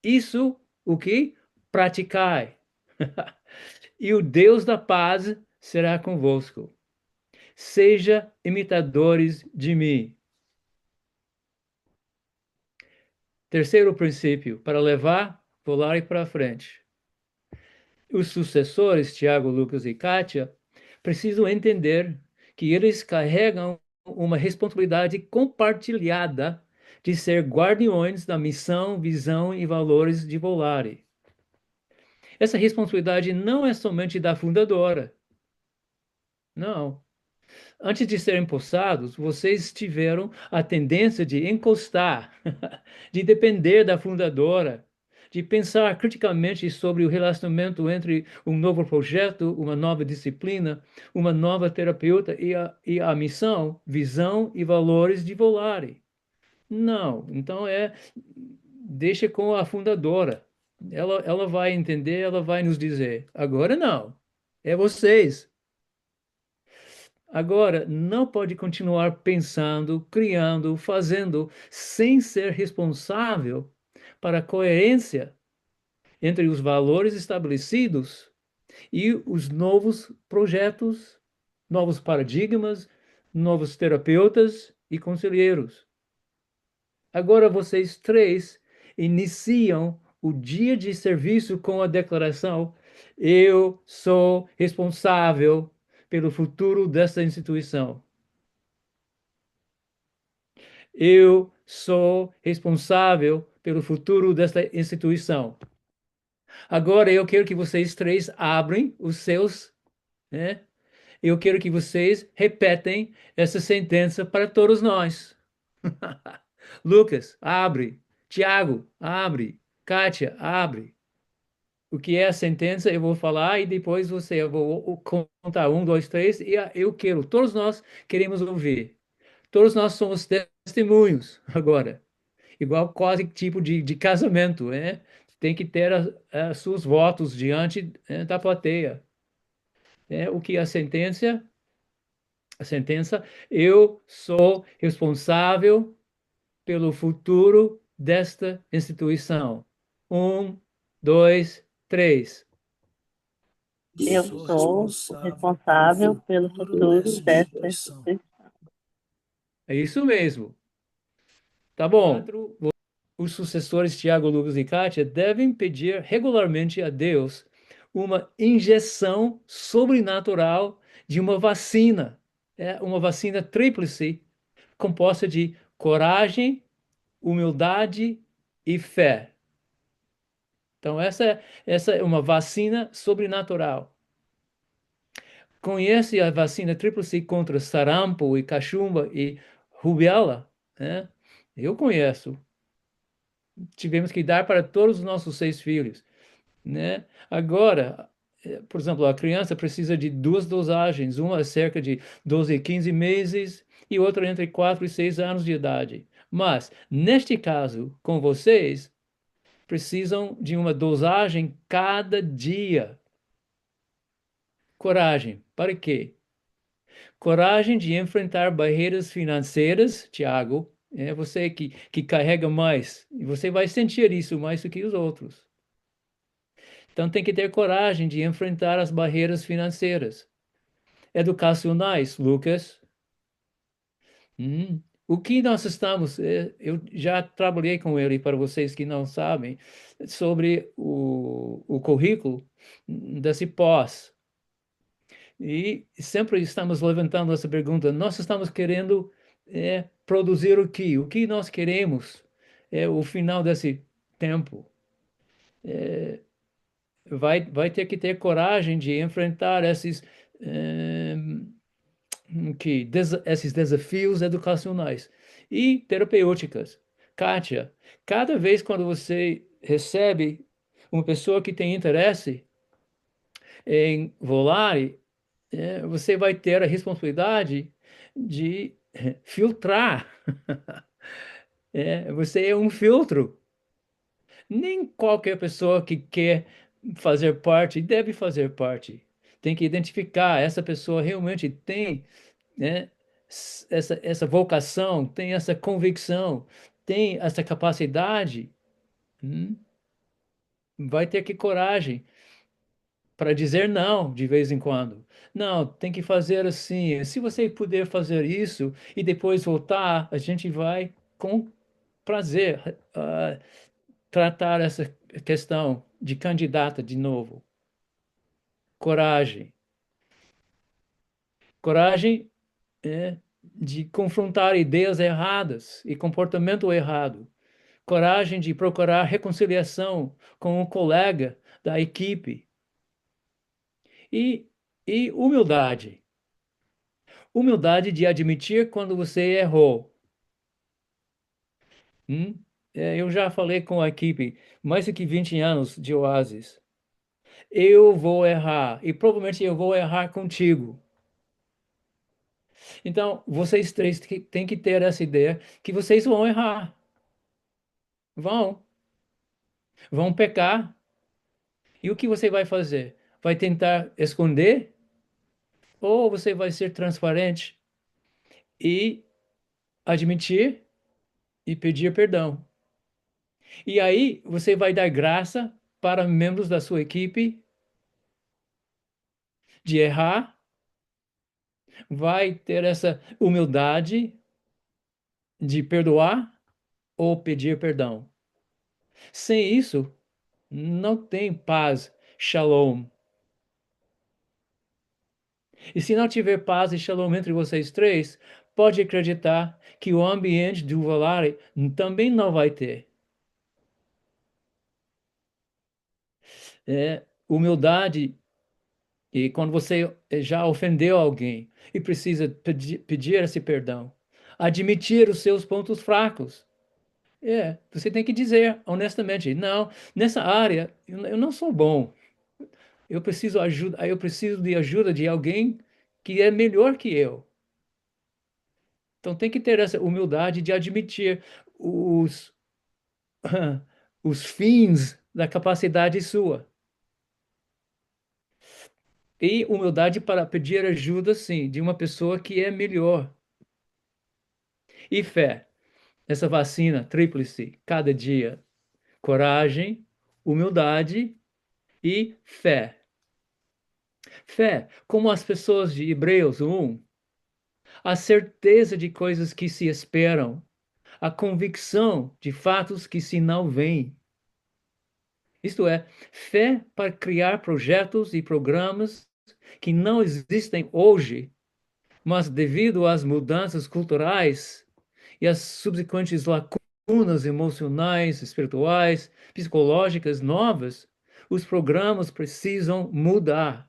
isso o que praticai. E o Deus da paz será convosco. Seja imitadores de mim. Terceiro princípio, para levar Volare para frente. Os sucessores, Tiago, Lucas e Kátia, precisam entender que eles carregam uma responsabilidade compartilhada de ser guardiões da missão, visão e valores de Volare. Essa responsabilidade não é somente da fundadora. Não. Antes de serem empossados, vocês tiveram a tendência de encostar, de depender da fundadora, de pensar criticamente sobre o relacionamento entre um novo projeto, uma nova disciplina, uma nova terapeuta e a missão, visão e valores de Volare. Não, então deixa com a fundadora. Ela vai entender, ela vai nos dizer. Agora não, é vocês. Agora, não pode continuar pensando, criando, fazendo, sem ser responsável para a coerência entre os valores estabelecidos e os novos projetos, novos paradigmas, novos terapeutas e conselheiros. Agora vocês três iniciam o dia de serviço com a declaração: eu sou responsável pelo futuro dessa instituição. Eu sou responsável pelo futuro desta instituição. Agora eu quero que vocês três abrem os seus, né? Eu quero que vocês repetem essa sentença para todos nós. Lucas, abre. Tiago, abre. Kátia, abre. O que é a sentença, eu vou falar e depois eu vou contar um, dois, três, e eu quero, todos nós queremos ouvir. Todos nós somos testemunhos agora. Igual quase tipo de casamento, né? Tem que ter os seus votos diante da plateia. O que é a sentença? A sentença, eu sou responsável pelo futuro desta instituição. Um, dois, três. Eu Sou sou o responsável responsável pelo pelo futuro futuro dessa desta instituição. instituição. É isso mesmo. Tá bom. Os sucessores Tiago, Lucas e Kátia devem pedir regularmente a Deus uma injeção sobrenatural de uma vacina. Uma vacina tríplice composta de coragem, humildade e fé. Então, essa é uma vacina sobrenatural. Conhece a vacina tríplice contra sarampo e cachumba e rubéola? Né? Eu conheço. Tivemos que dar para todos os nossos 6 filhos. Né? Agora, por exemplo, a criança precisa de 2 dosagens, uma cerca de 12 e 15 meses e outra entre 4 e 6 anos de idade. Mas, neste caso, com vocês, precisam de uma dosagem cada dia. Coragem. Para quê? Coragem de enfrentar barreiras financeiras, Tiago. É você que carrega mais. E você vai sentir isso mais do que os outros. Então tem que ter coragem de enfrentar as barreiras financeiras. Educacionais, Lucas. O que nós estamos... Eu já trabalhei com ele, para vocês que não sabem, sobre o currículo desse pós. E sempre estamos levantando essa pergunta. Nós estamos querendo produzir o quê? O que nós queremos o final desse tempo? Vai ter que ter coragem de enfrentar esses desafios educacionais e terapêuticas. Kátia, cada vez quando você recebe uma pessoa que tem interesse em Volare, você vai ter a responsabilidade de filtrar. Você é um filtro. Nem qualquer pessoa que quer fazer parte deve fazer parte. Tem que identificar, essa pessoa realmente tem, né, essa vocação, tem essa convicção, tem essa capacidade. Vai ter que coragem para dizer não de vez em quando. Não, tem que fazer assim. Se você puder fazer isso e depois voltar, a gente vai com prazer tratar essa questão de candidata de novo. coragem. Coragem de confrontar ideias erradas e comportamento errado. Coragem de procurar reconciliação com um colega da equipe. E, e humildade. Humildade de admitir quando você errou. Eu já falei com a equipe, mais do que 20 anos de Oasis. Eu vou errar e provavelmente eu vou errar contigo. Então, vocês três têm que ter essa ideia que vocês vão errar. Vão pecar. E o que você vai fazer? Vai tentar esconder? Ou você vai ser transparente e admitir e pedir perdão? E aí você vai dar graça para membros da sua equipe de errar, vai ter essa humildade de perdoar ou pedir perdão. Sem isso, não tem paz, shalom. E se não tiver paz e shalom entre vocês três, pode acreditar que o ambiente do Volare também não vai ter. Humildade, e quando você já ofendeu alguém e precisa pedir esse perdão, admitir os seus pontos fracos. Você tem que dizer honestamente, não, nessa área eu não sou bom. Eu preciso de ajuda de alguém que é melhor que eu. Então tem que ter essa humildade de admitir os, os fins da capacidade sua. E humildade para pedir ajuda, sim, de uma pessoa que é melhor. E fé. Essa vacina tríplice, cada dia. Coragem, humildade e fé. Fé, como as pessoas de Hebreus 1, a certeza de coisas que se esperam, a convicção de fatos que se não veem. Isto é, fé para criar projetos e programas que não existem hoje, mas devido às mudanças culturais e às subsequentes lacunas emocionais, espirituais, psicológicas novas, os programas precisam mudar.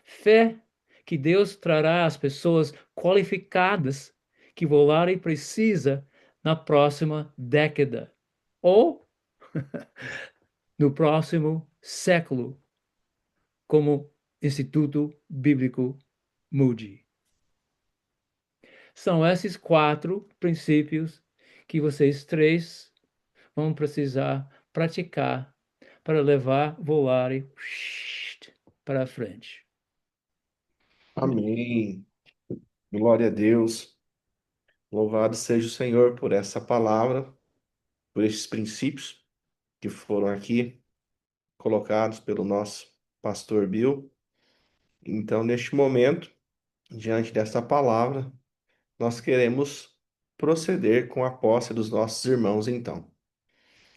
Fé que Deus trará as pessoas qualificadas que Volare precisa na próxima década ou no próximo século, como Instituto Bíblico Moody. São esses 4 princípios que vocês três vão precisar praticar para levar Volare para frente. Amém. Glória a Deus. Louvado seja o Senhor por essa palavra, por esses princípios que foram aqui colocados pelo nosso pastor Bill. Então, neste momento, diante dessa palavra, nós queremos proceder com a posse dos nossos irmãos, então.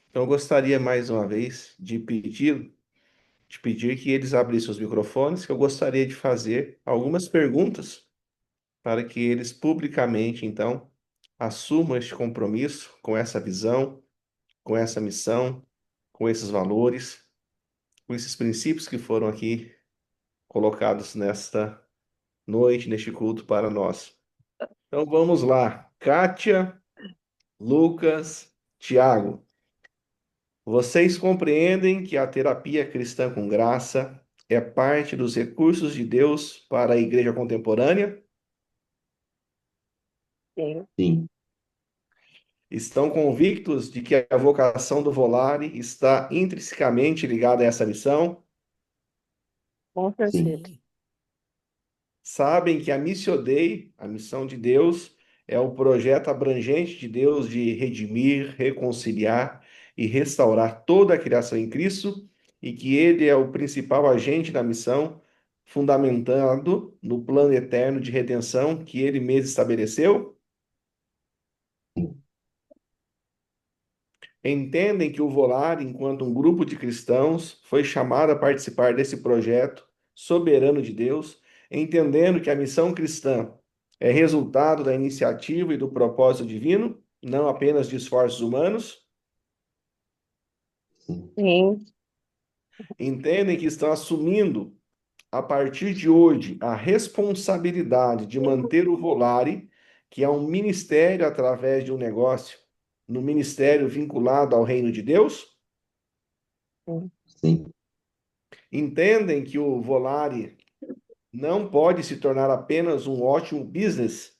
Então, eu gostaria mais uma vez de pedir que eles abrissem os microfones, que eu gostaria de fazer algumas perguntas para que eles publicamente, então, assumam este compromisso com essa visão, com essa missão, com esses valores, com esses princípios que foram aqui colocados nesta noite, neste culto para nós. Então vamos lá. Kátia, Lucas, Tiago. Vocês compreendem que a terapia cristã com graça é parte dos recursos de Deus para a igreja contemporânea? Sim, Sim, Estão convictos de que a vocação do Volare está intrinsecamente ligada a essa missão? com certeza. Sim. Sabem que a Missio Dei, a missão de Deus, é o projeto abrangente de Deus de redimir, reconciliar e restaurar toda a criação em Cristo e que ele é o principal agente da missão, fundamentado no plano eterno de redenção que ele mesmo estabeleceu? Entendem que o Volar, enquanto um grupo de cristãos, foi chamado a participar desse projeto soberano de Deus, entendendo que a missão cristã é resultado da iniciativa e do propósito divino, não apenas de esforços humanos. Sim, Entendem que estão assumindo, a partir de hoje, a responsabilidade de manter o Volare, que é um ministério através de um negócio, no ministério vinculado ao reino de Deus. sim, Sim, Entendem que o Volare não pode se tornar apenas um ótimo business,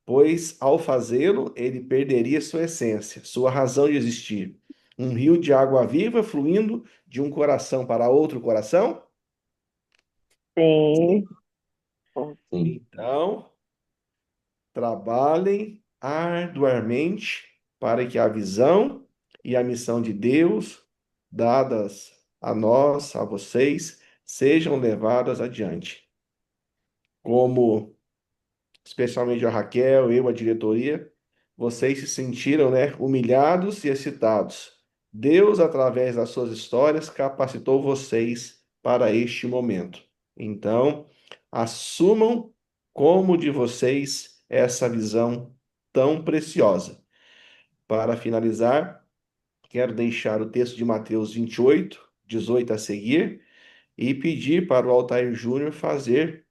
pois ao fazê-lo, ele perderia sua essência, sua razão de existir. Um rio de água viva fluindo de um coração para outro coração. sim. sim, Então, trabalhem arduamente para que a visão e a missão de Deus, dadas a nós, a vocês, sejam levadas adiante. Como especialmente a Raquel, eu, a diretoria, vocês se sentiram, né, humilhados e excitados. Deus, através das suas histórias, capacitou vocês para este momento. Então, assumam como de vocês essa visão tão preciosa. Para finalizar, quero deixar o texto de Mateus 28, 18 a seguir, e pedir para o Altair Júnior fazer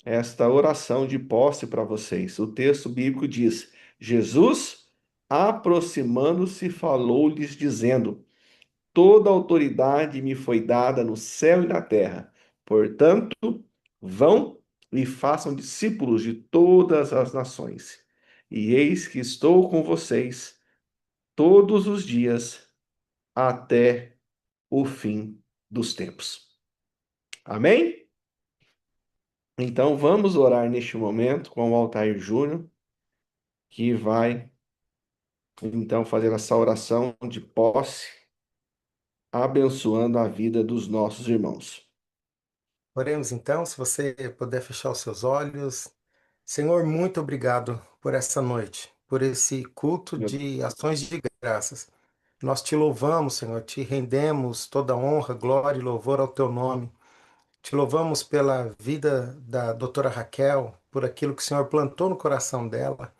esta oração de posse para vocês. O texto bíblico diz: Jesus, aproximando-se, falou-lhes, dizendo: Toda autoridade me foi dada no céu e na terra. Portanto, vão e façam discípulos de todas as nações. E eis que estou com vocês todos os dias até o fim dos tempos. Amém? Então vamos orar neste momento com o Altair Júnior, que vai então fazer essa oração de posse, abençoando a vida dos nossos irmãos. Oremos então, se você puder fechar os seus olhos. Senhor, muito obrigado por essa noite, por esse culto Meu de ações de graças. Nós te louvamos, Senhor, te rendemos toda honra, glória e louvor ao teu nome. Te louvamos pela vida da doutora Raquel, por aquilo que o Senhor plantou no coração dela,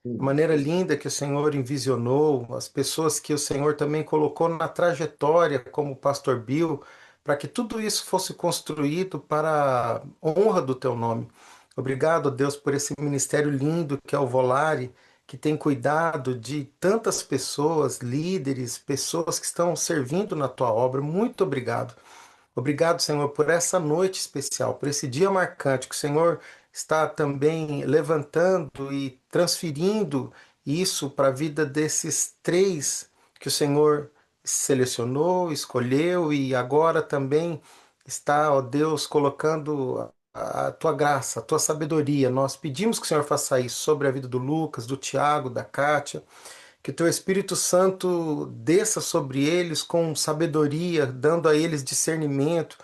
a maneira linda que o Senhor envisionou, as pessoas que o Senhor também colocou na trajetória, como o pastor Bill, para que tudo isso fosse construído para a honra do teu nome. Obrigado, Deus, por esse ministério lindo que é o Volare, que tem cuidado de tantas pessoas, líderes, pessoas que estão servindo na tua obra. Muito obrigado. Obrigado, Senhor, por essa noite especial, por esse dia marcante que o Senhor está também levantando e transferindo isso para a vida desses três que o Senhor selecionou, escolheu e agora também está, ó Deus, colocando a tua graça, a tua sabedoria. Nós pedimos que o Senhor faça isso sobre a vida do Lucas, do Tiago, da Kátia, que o teu Espírito Santo desça sobre eles com sabedoria, dando a eles discernimento,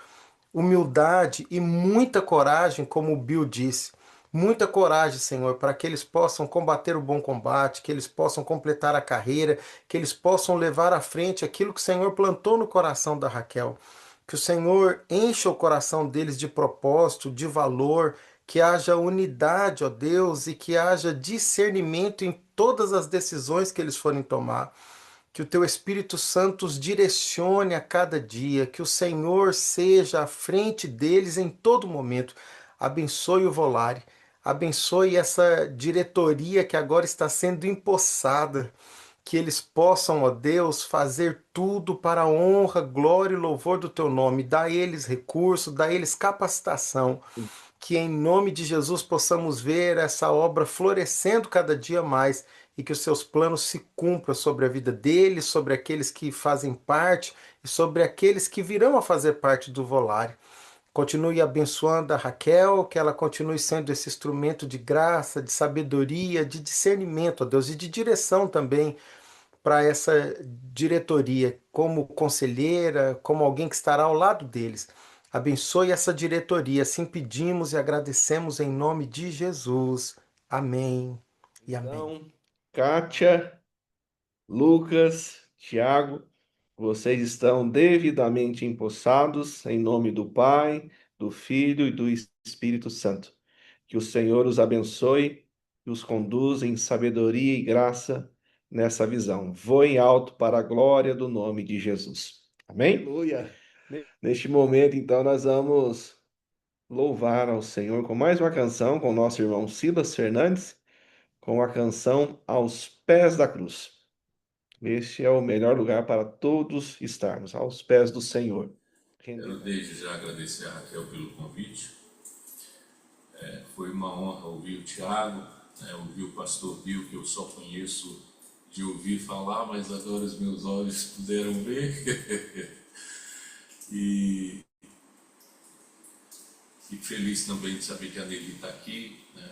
humildade e muita coragem, como o Bill disse. Muita coragem, Senhor, para que eles possam combater o bom combate, que eles possam completar a carreira, que eles possam levar à frente aquilo que o Senhor plantou no coração da Raquel. Que o Senhor encha o coração deles de propósito, de valor, que haja unidade, ó Deus, e que haja discernimento em todas as decisões que eles forem tomar. Que o teu Espírito Santo os direcione a cada dia, que o Senhor seja à frente deles em todo momento. Abençoe o Volare, abençoe essa diretoria que agora está sendo empossada, que eles possam, ó Deus, fazer tudo para a honra, glória e louvor do teu nome. Dá a eles recursos, dá a eles capacitação, que em nome de Jesus possamos ver essa obra florescendo cada dia mais e que os seus planos se cumpram sobre a vida deles, sobre aqueles que fazem parte e sobre aqueles que virão a fazer parte do Volare. Continue abençoando a Raquel, que ela continue sendo esse instrumento de graça, de sabedoria, de discernimento, ó Deus, e de direção também para essa diretoria, como conselheira, como alguém que estará ao lado deles. Abençoe essa diretoria, assim pedimos e agradecemos em nome de Jesus. Amém e amém. Então, Kátia, Lucas, Tiago, vocês estão devidamente empossados em nome do Pai, do Filho e do Espírito Santo. Que o Senhor os abençoe e os conduza em sabedoria e graça nessa visão. Voem alto para a glória do nome de Jesus. Amém? Aleluia. Neste momento, então, nós vamos louvar ao Senhor com mais uma canção com o nosso irmão Silas Fernandes, com a canção Aos Pés da Cruz. Este é o melhor lugar para todos estarmos, aos pés do Senhor. Quero desde já agradecer a Raquel pelo convite. Foi uma honra ouvir o Tiago, ouvir o pastor Bill, que eu só conheço de ouvir falar, mas agora os meus olhos puderam ver. E fico feliz também de saber que a Nelly está aqui, né?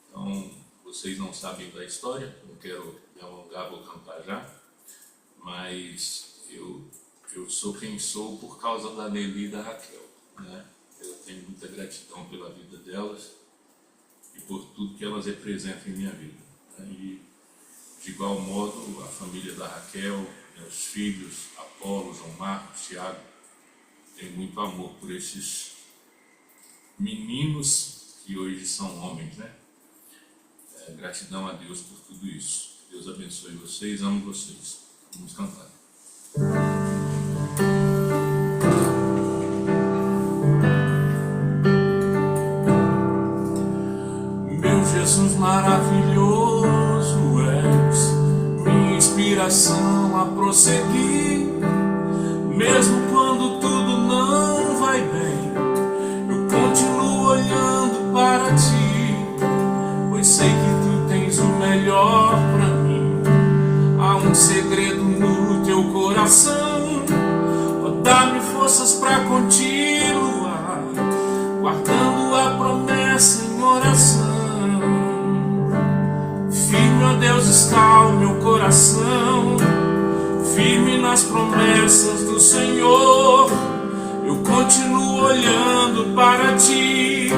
Então, vocês não sabem da história, não quero me alongar, vou cantar já, mas eu sou quem sou por causa da Nelly e da Raquel, né? Eu tenho muita gratidão pela vida delas e por tudo que elas representam em minha vida, né? E, de igual modo, a família da Raquel, meus filhos, Apolo, João Marcos, Tiago, tenho muito amor por esses meninos que hoje são homens, né? Gratidão a Deus por tudo isso. Deus abençoe vocês, amo vocês. Vamos cantar. Meu Jesus maravilhoso és, minha inspiração a prosseguir, mesmo quando tudo não vai bem, eu continuo olhando para ti, pois sei que tu tens o melhor pra mim. Há um segredo no teu coração, oh, dá-me forças pra continuar, guardando a promessa em oração. Firme, ó Deus, está o meu coração, firme nas promessas do Senhor. Eu continuo olhando para ti,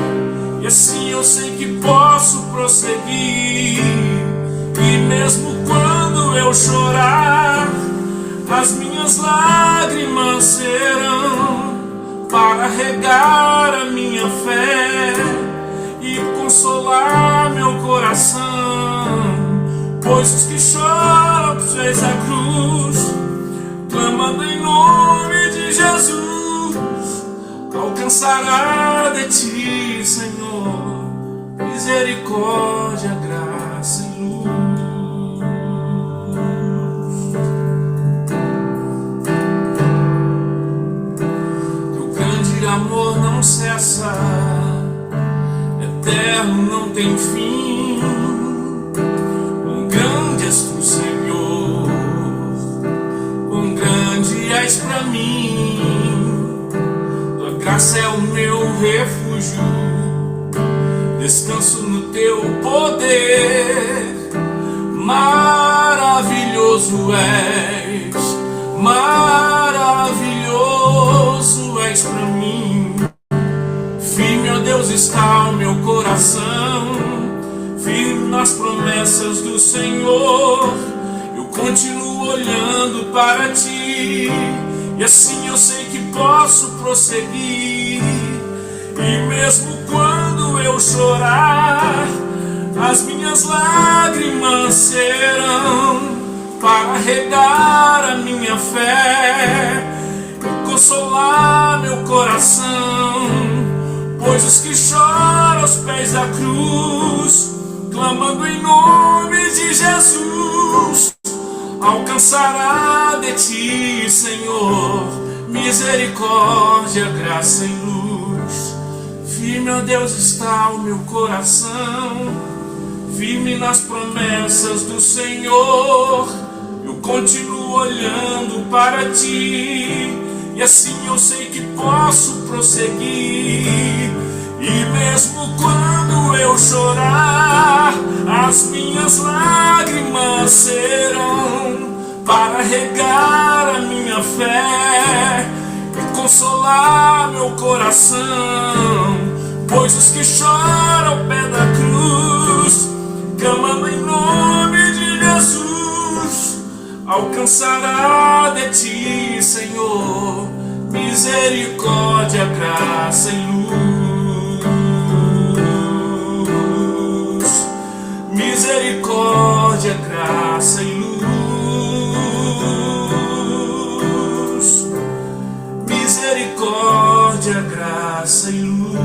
e assim eu sei que posso prosseguir. E mesmo quando eu chorar, as minhas lágrimas serão para regar a minha fé e consolar meu coração. Pois os que choram aos pés da cruz, clamando em nome de Jesus, alcançará de ti, Senhor, misericórdia, graça e luz. Teu grande amor não cessa, eterno, não tem fim. Quão grande és tu, Senhor, quão grande és pra mim. Tua graça é o meu refúgio, descanso no teu poder. Maravilhoso és, maravilhoso és pra mim. Firme, ó Deus, está o meu coração, firme nas promessas do Senhor. Eu continuo olhando para ti, e assim eu sei que posso prosseguir. E mesmo quando eu chorar, as minhas lágrimas serão para regar a minha fé e consolar meu coração. Pois os que choram aos pés da cruz, clamando em nome de Jesus, alcançará de ti, Senhor, misericórdia, graça e luz. Firme, ó Deus, está o meu coração, firme nas promessas do Senhor. Eu continuo olhando para ti, e assim eu sei que posso prosseguir. E mesmo quando eu chorar, as minhas lágrimas serão para regar a minha fé e consolar meu coração. Pois os que choram ao pé da cruz, clamando em nome de Jesus, alcançará de ti, Senhor, misericórdia, graça e luz. Misericórdia, graça e luz. Misericórdia, graça e luz.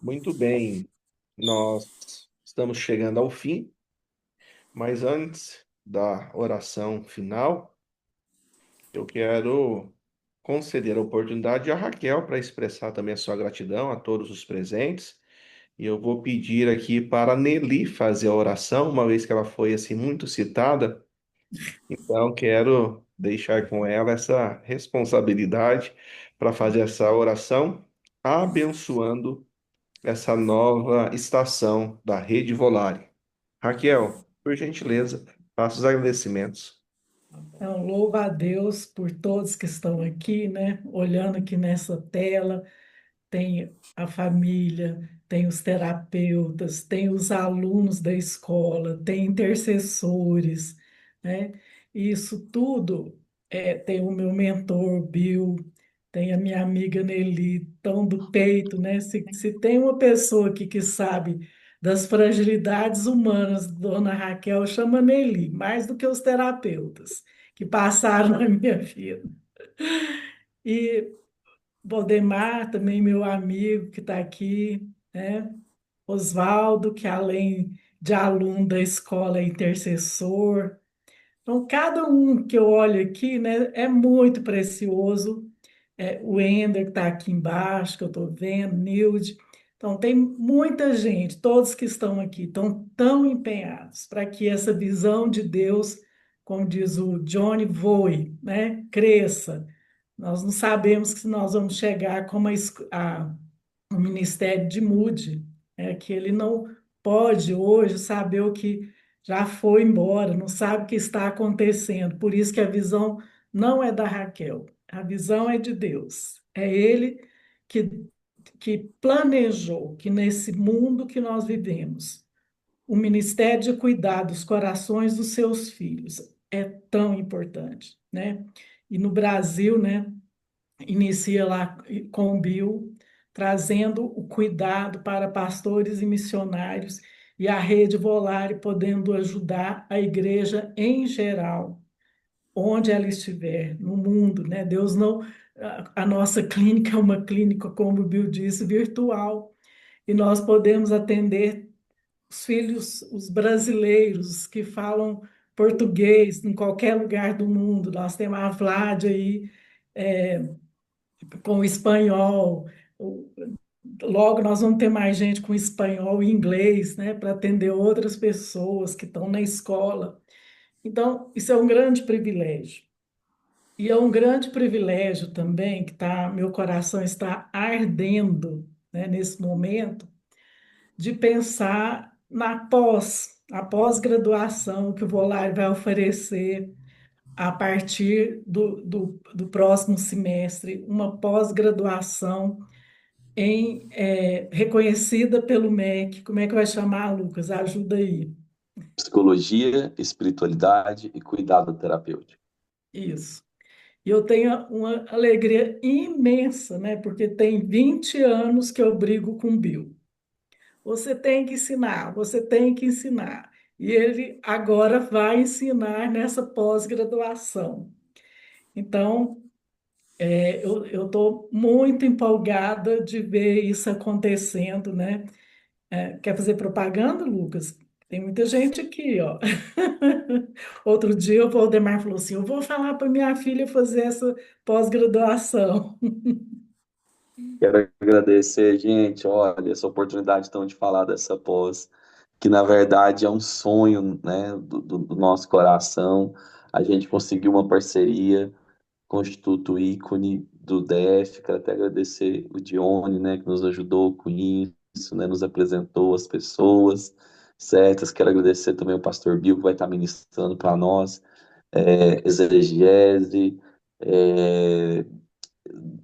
Muito bem, nós estamos chegando ao fim, mas antes da oração final, eu quero conceder a oportunidade a Raquel para expressar também a sua gratidão a todos os presentes. E eu vou pedir aqui para a Nelly fazer a oração, uma vez que ela foi assim muito citada. Então, quero deixar com ela essa responsabilidade para fazer essa oração, abençoando essa nova estação da Rede Volare. Raquel, por gentileza, faça os agradecimentos. Então, louvo a Deus por todos que estão aqui, né? Olhando aqui nessa tela, tem a família, tem os terapeutas, tem os alunos da escola, tem intercessores, né? E isso tudo tem o meu mentor, Bill, tem a minha amiga Nelly, tão do peito, né? Se tem uma pessoa aqui que sabe das fragilidades humanas, Dona Raquel, chama Nelly, mais do que os terapeutas que passaram na minha vida. E Valdemar, também meu amigo que está aqui, né? Oswaldo, que além de aluno da escola é intercessor. Então, cada um que eu olho aqui, né, é muito precioso. O Ender, que está aqui embaixo, que eu estou vendo, Nilde. Então, tem muita gente, todos que estão aqui, estão tão empenhados para que essa visão de Deus, como diz o Johnny, voe, né, cresça. Nós não sabemos se nós vamos chegar como o Ministério de Mude, que ele não pode hoje saber o que já foi embora, não sabe o que está acontecendo. Por isso que a visão não é da Raquel, a visão é de Deus. É Ele que, que planejou que nesse mundo que nós vivemos, o ministério de cuidar dos corações dos seus filhos é tão importante, né? E no Brasil, né, inicia lá com o Bill, trazendo o cuidado para pastores e missionários, e a Rede Volare podendo ajudar a igreja em geral, onde ela estiver, no mundo, né? Deus não. A nossa clínica é uma clínica, como o Bill disse, virtual, e nós podemos atender os filhos, os brasileiros que falam português em qualquer lugar do mundo. Nós temos a Vlad aí, com o espanhol. Logo, nós vamos ter mais gente com espanhol e inglês, né, para atender outras pessoas que estão na escola. Então, isso é um grande privilégio. E é um grande privilégio também que meu coração está ardendo, né, nesse momento, de pensar a pós-graduação que o Volare vai oferecer a partir do próximo semestre, uma pós-graduação reconhecida pelo MEC. Como é que vai chamar, Lucas? Ajuda aí. Psicologia, espiritualidade e cuidado terapêutico. Isso. E eu tenho uma alegria imensa, né? Porque tem 20 anos que eu brigo com o Bill. Você tem que ensinar, você tem que ensinar. E ele agora vai ensinar nessa pós-graduação. Então, eu estou muito empolgada de ver isso acontecendo, né? Quer fazer propaganda, Lucas? Tem muita gente aqui, ó. Outro dia o Valdemar falou assim: eu vou falar para minha filha fazer essa pós-graduação. Quero agradecer, gente, olha, essa oportunidade então de falar dessa pós, que na verdade é um sonho, né, do nosso coração. A gente conseguiu uma parceria com o Instituto Ícone do DF. Quero até agradecer o Dione, né, que nos ajudou com isso, né, nos apresentou as pessoas certas. Quero agradecer também o pastor Bill, que vai estar ministrando para nós, exegese,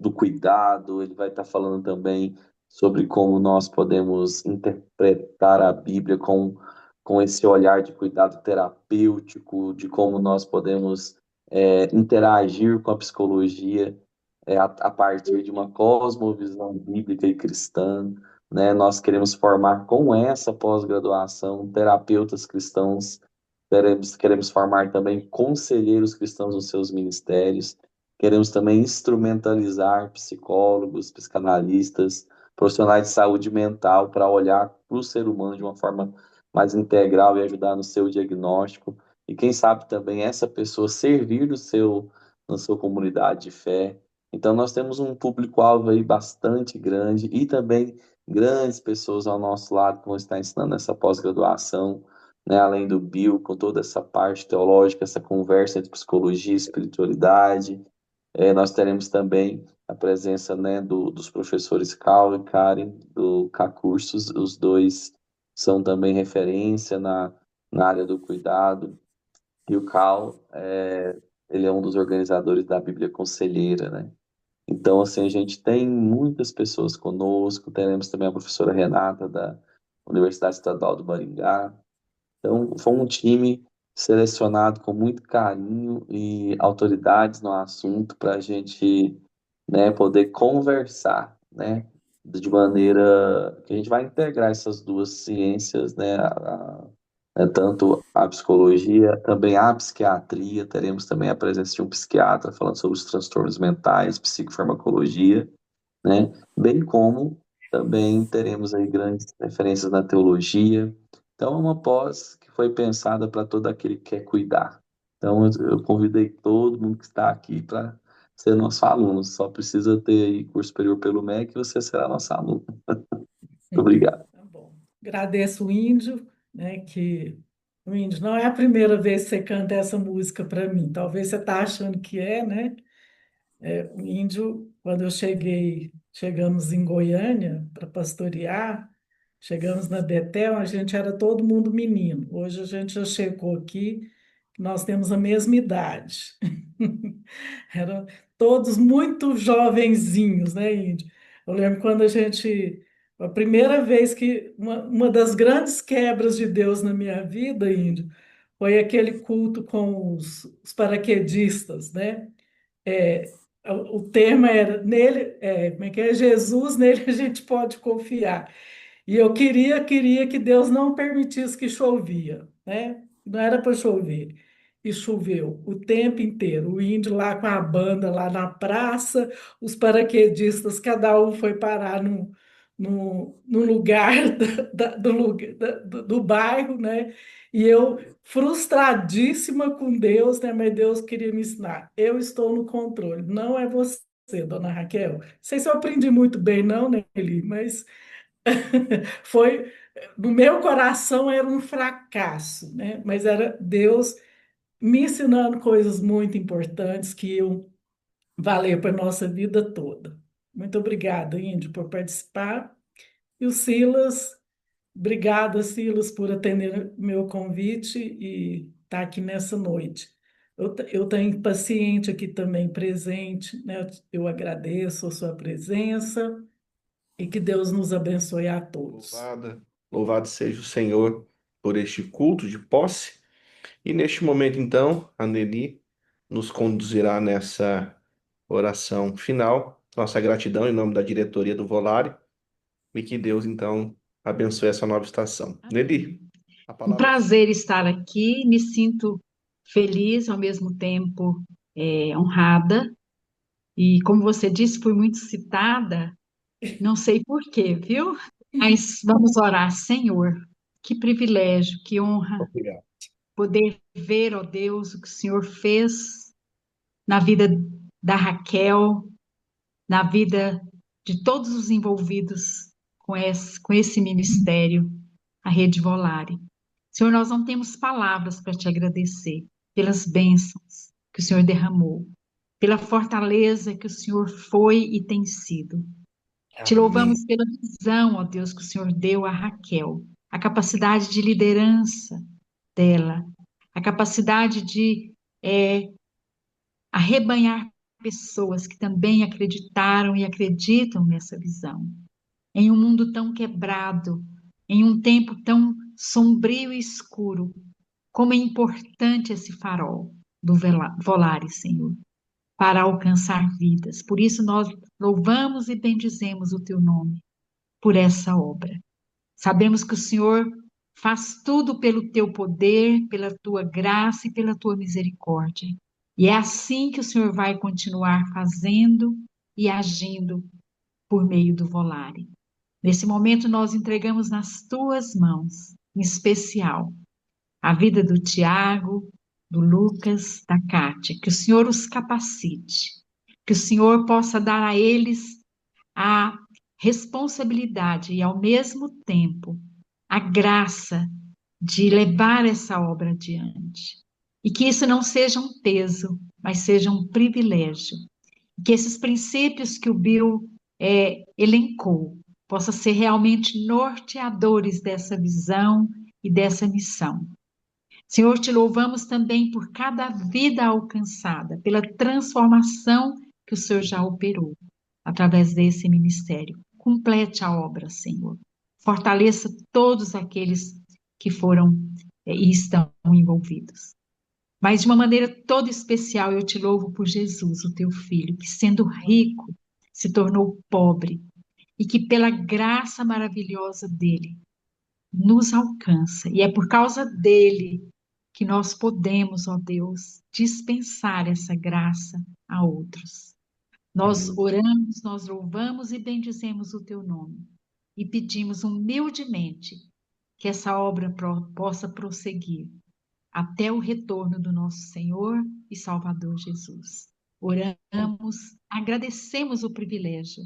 do cuidado, ele vai estar falando também sobre como nós podemos interpretar a Bíblia com esse olhar de cuidado terapêutico, de como nós podemos interagir com a psicologia a partir de uma cosmovisão bíblica e cristã, né? Nós queremos formar com essa pós-graduação terapeutas cristãos, queremos formar também conselheiros cristãos nos seus ministérios, queremos também instrumentalizar psicólogos, psicanalistas, profissionais de saúde mental para olhar para o ser humano de uma forma mais integral e ajudar no seu diagnóstico. E quem sabe também essa pessoa servir na sua comunidade de fé. Então nós temos um público-alvo aí bastante grande e também grandes pessoas ao nosso lado que vão estar ensinando essa pós-graduação, né? Além do Bill, com toda essa parte teológica, essa conversa entre psicologia e espiritualidade. Nós teremos também a presença, né, dos professores Cal e Karen, do K-Cursos, os dois são também referência na área do cuidado, e o Cal, ele é um dos organizadores da Bíblia Conselheira, né? Então, assim, a gente tem muitas pessoas conosco, teremos também a professora Renata, da Universidade Estadual do Maringá. Então, foi um time selecionado com muito carinho e autoridades no assunto para a gente, né, poder conversar, né, de maneira que a gente vai integrar essas duas ciências, né, tanto a psicologia, também a psiquiatria, teremos também a presença de um psiquiatra falando sobre os transtornos mentais, psicofarmacologia, né? Bem como também teremos aí grandes referências na teologia. Então, é uma pós que foi pensada para todo aquele que quer cuidar. Então, eu convidei todo mundo que está aqui para ser nosso aluno. Só precisa ter aí curso superior pelo MEC e você será nosso aluno. Muito obrigado. Tá bom. Agradeço o Índio, né, que o Índio não é a primeira vez que você canta essa música para mim. Talvez você está achando que é, né? O Índio, quando eu chegamos em Goiânia para pastorear, chegamos na Betel, a gente era todo mundo menino. Hoje a gente já chegou aqui, nós temos a mesma idade. Eram todos muito jovenzinhos, né, Índio? Eu lembro quando a primeira vez que, uma das grandes quebras de Deus na minha vida, Índio, foi aquele culto com os paraquedistas, né? É, o tema era nele, como é que é? Jesus, nele a gente pode confiar. E eu queria que Deus não permitisse que chovia, né? Não era para chover. E choveu o tempo inteiro. O índio lá com a banda lá na praça, os paraquedistas, cada um foi parar no lugar do bairro, né? E eu frustradíssima com Deus, né? Mas Deus queria me ensinar. Eu estou no controle, não é você, dona Raquel. Não sei se eu aprendi muito bem, não, né, Eli? Mas foi, no meu coração era um fracasso, né? Mas era Deus me ensinando coisas muito importantes que iam valer para a nossa vida toda. Muito obrigada, Índio, por participar. E o Silas, obrigada, Silas, por atender meu convite e estar aqui nessa noite. Eu tenho paciente aqui também presente, né? Eu agradeço a sua presença e que Deus nos abençoe a todos. Louvado seja o Senhor por este culto de posse. E neste momento, então, a Nelly nos conduzirá nessa oração final. Nossa gratidão em nome da diretoria do Volare e que Deus, então, abençoe essa nova estação. Nelly, a Um palavra. prazer estar aqui, me sinto feliz, ao mesmo tempo honrada. E como você disse, fui muito citada, não sei por quê, viu? Mas vamos orar, Senhor, que privilégio, que honra Obrigado. poder ver, ó Deus, o que o Senhor fez na vida da Raquel, na vida de todos os envolvidos com esse ministério, a Rede Volare. Senhor, nós não temos palavras para te agradecer pelas bênçãos que o Senhor derramou, pela fortaleza que o Senhor foi e tem sido. Te louvamos pela visão, ó Deus, que o Senhor deu a Raquel, a capacidade de liderança dela, a capacidade de arrebanhar pessoas que também acreditaram e acreditam nessa visão. Em um mundo tão quebrado, em um tempo tão sombrio e escuro, como é importante esse farol do Volare, Senhor, para alcançar vidas. Por isso nós louvamos e bendizemos o teu nome por essa obra. Sabemos que o Senhor faz tudo pelo teu poder, pela tua graça e pela tua misericórdia. E é assim que o Senhor vai continuar fazendo e agindo por meio do Volare. Nesse momento nós entregamos nas tuas mãos, em especial, a vida do Tiago, do Lucas, da Kátia, que o Senhor os capacite, que o Senhor possa dar a eles a responsabilidade e, ao mesmo tempo, a graça de levar essa obra adiante. E que isso não seja um peso, mas seja um privilégio. Que esses princípios que o Bill elencou possam ser realmente norteadores dessa visão e dessa missão. Senhor, te louvamos também por cada vida alcançada, pela transformação que o Senhor já operou através desse ministério. Complete a obra, Senhor. Fortaleça todos aqueles que foram e estão envolvidos. Mas de uma maneira toda especial, eu te louvo por Jesus, o teu filho, que sendo rico, se tornou pobre e que pela graça maravilhosa dele nos alcança. E é por causa dele que nós podemos, ó Deus, dispensar essa graça a outros. Nós oramos, nós louvamos e bendizemos o teu nome e pedimos humildemente que essa obra possa prosseguir até o retorno do nosso Senhor e Salvador Jesus. Oramos, agradecemos o privilégio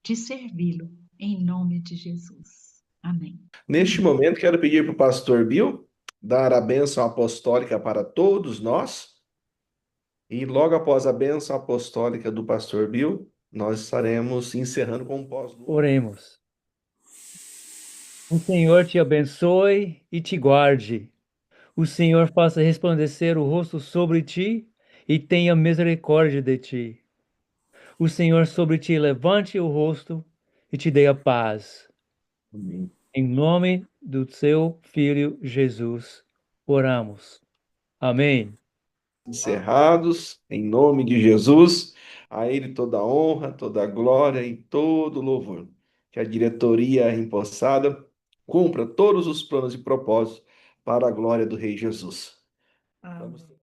de servi-lo em nome de Jesus. Amém. Neste momento, quero pedir para o pastor Bill dar a bênção apostólica para todos nós. E logo após a bênção apostólica do pastor Bill, nós estaremos encerrando com o pós-lua. Oremos. O Senhor te abençoe e te guarde. O Senhor faça resplandecer o rosto sobre ti e tenha misericórdia de ti. O Senhor sobre ti levante o rosto e te dê a paz. Amém. Em nome do seu Filho Jesus, oramos. Amém. Encerrados, em nome de Jesus, a Ele toda a honra, toda a glória e todo o louvor. Que a diretoria empossada cumpra todos os planos e propósitos para a glória do Rei Jesus. Amém. Vamos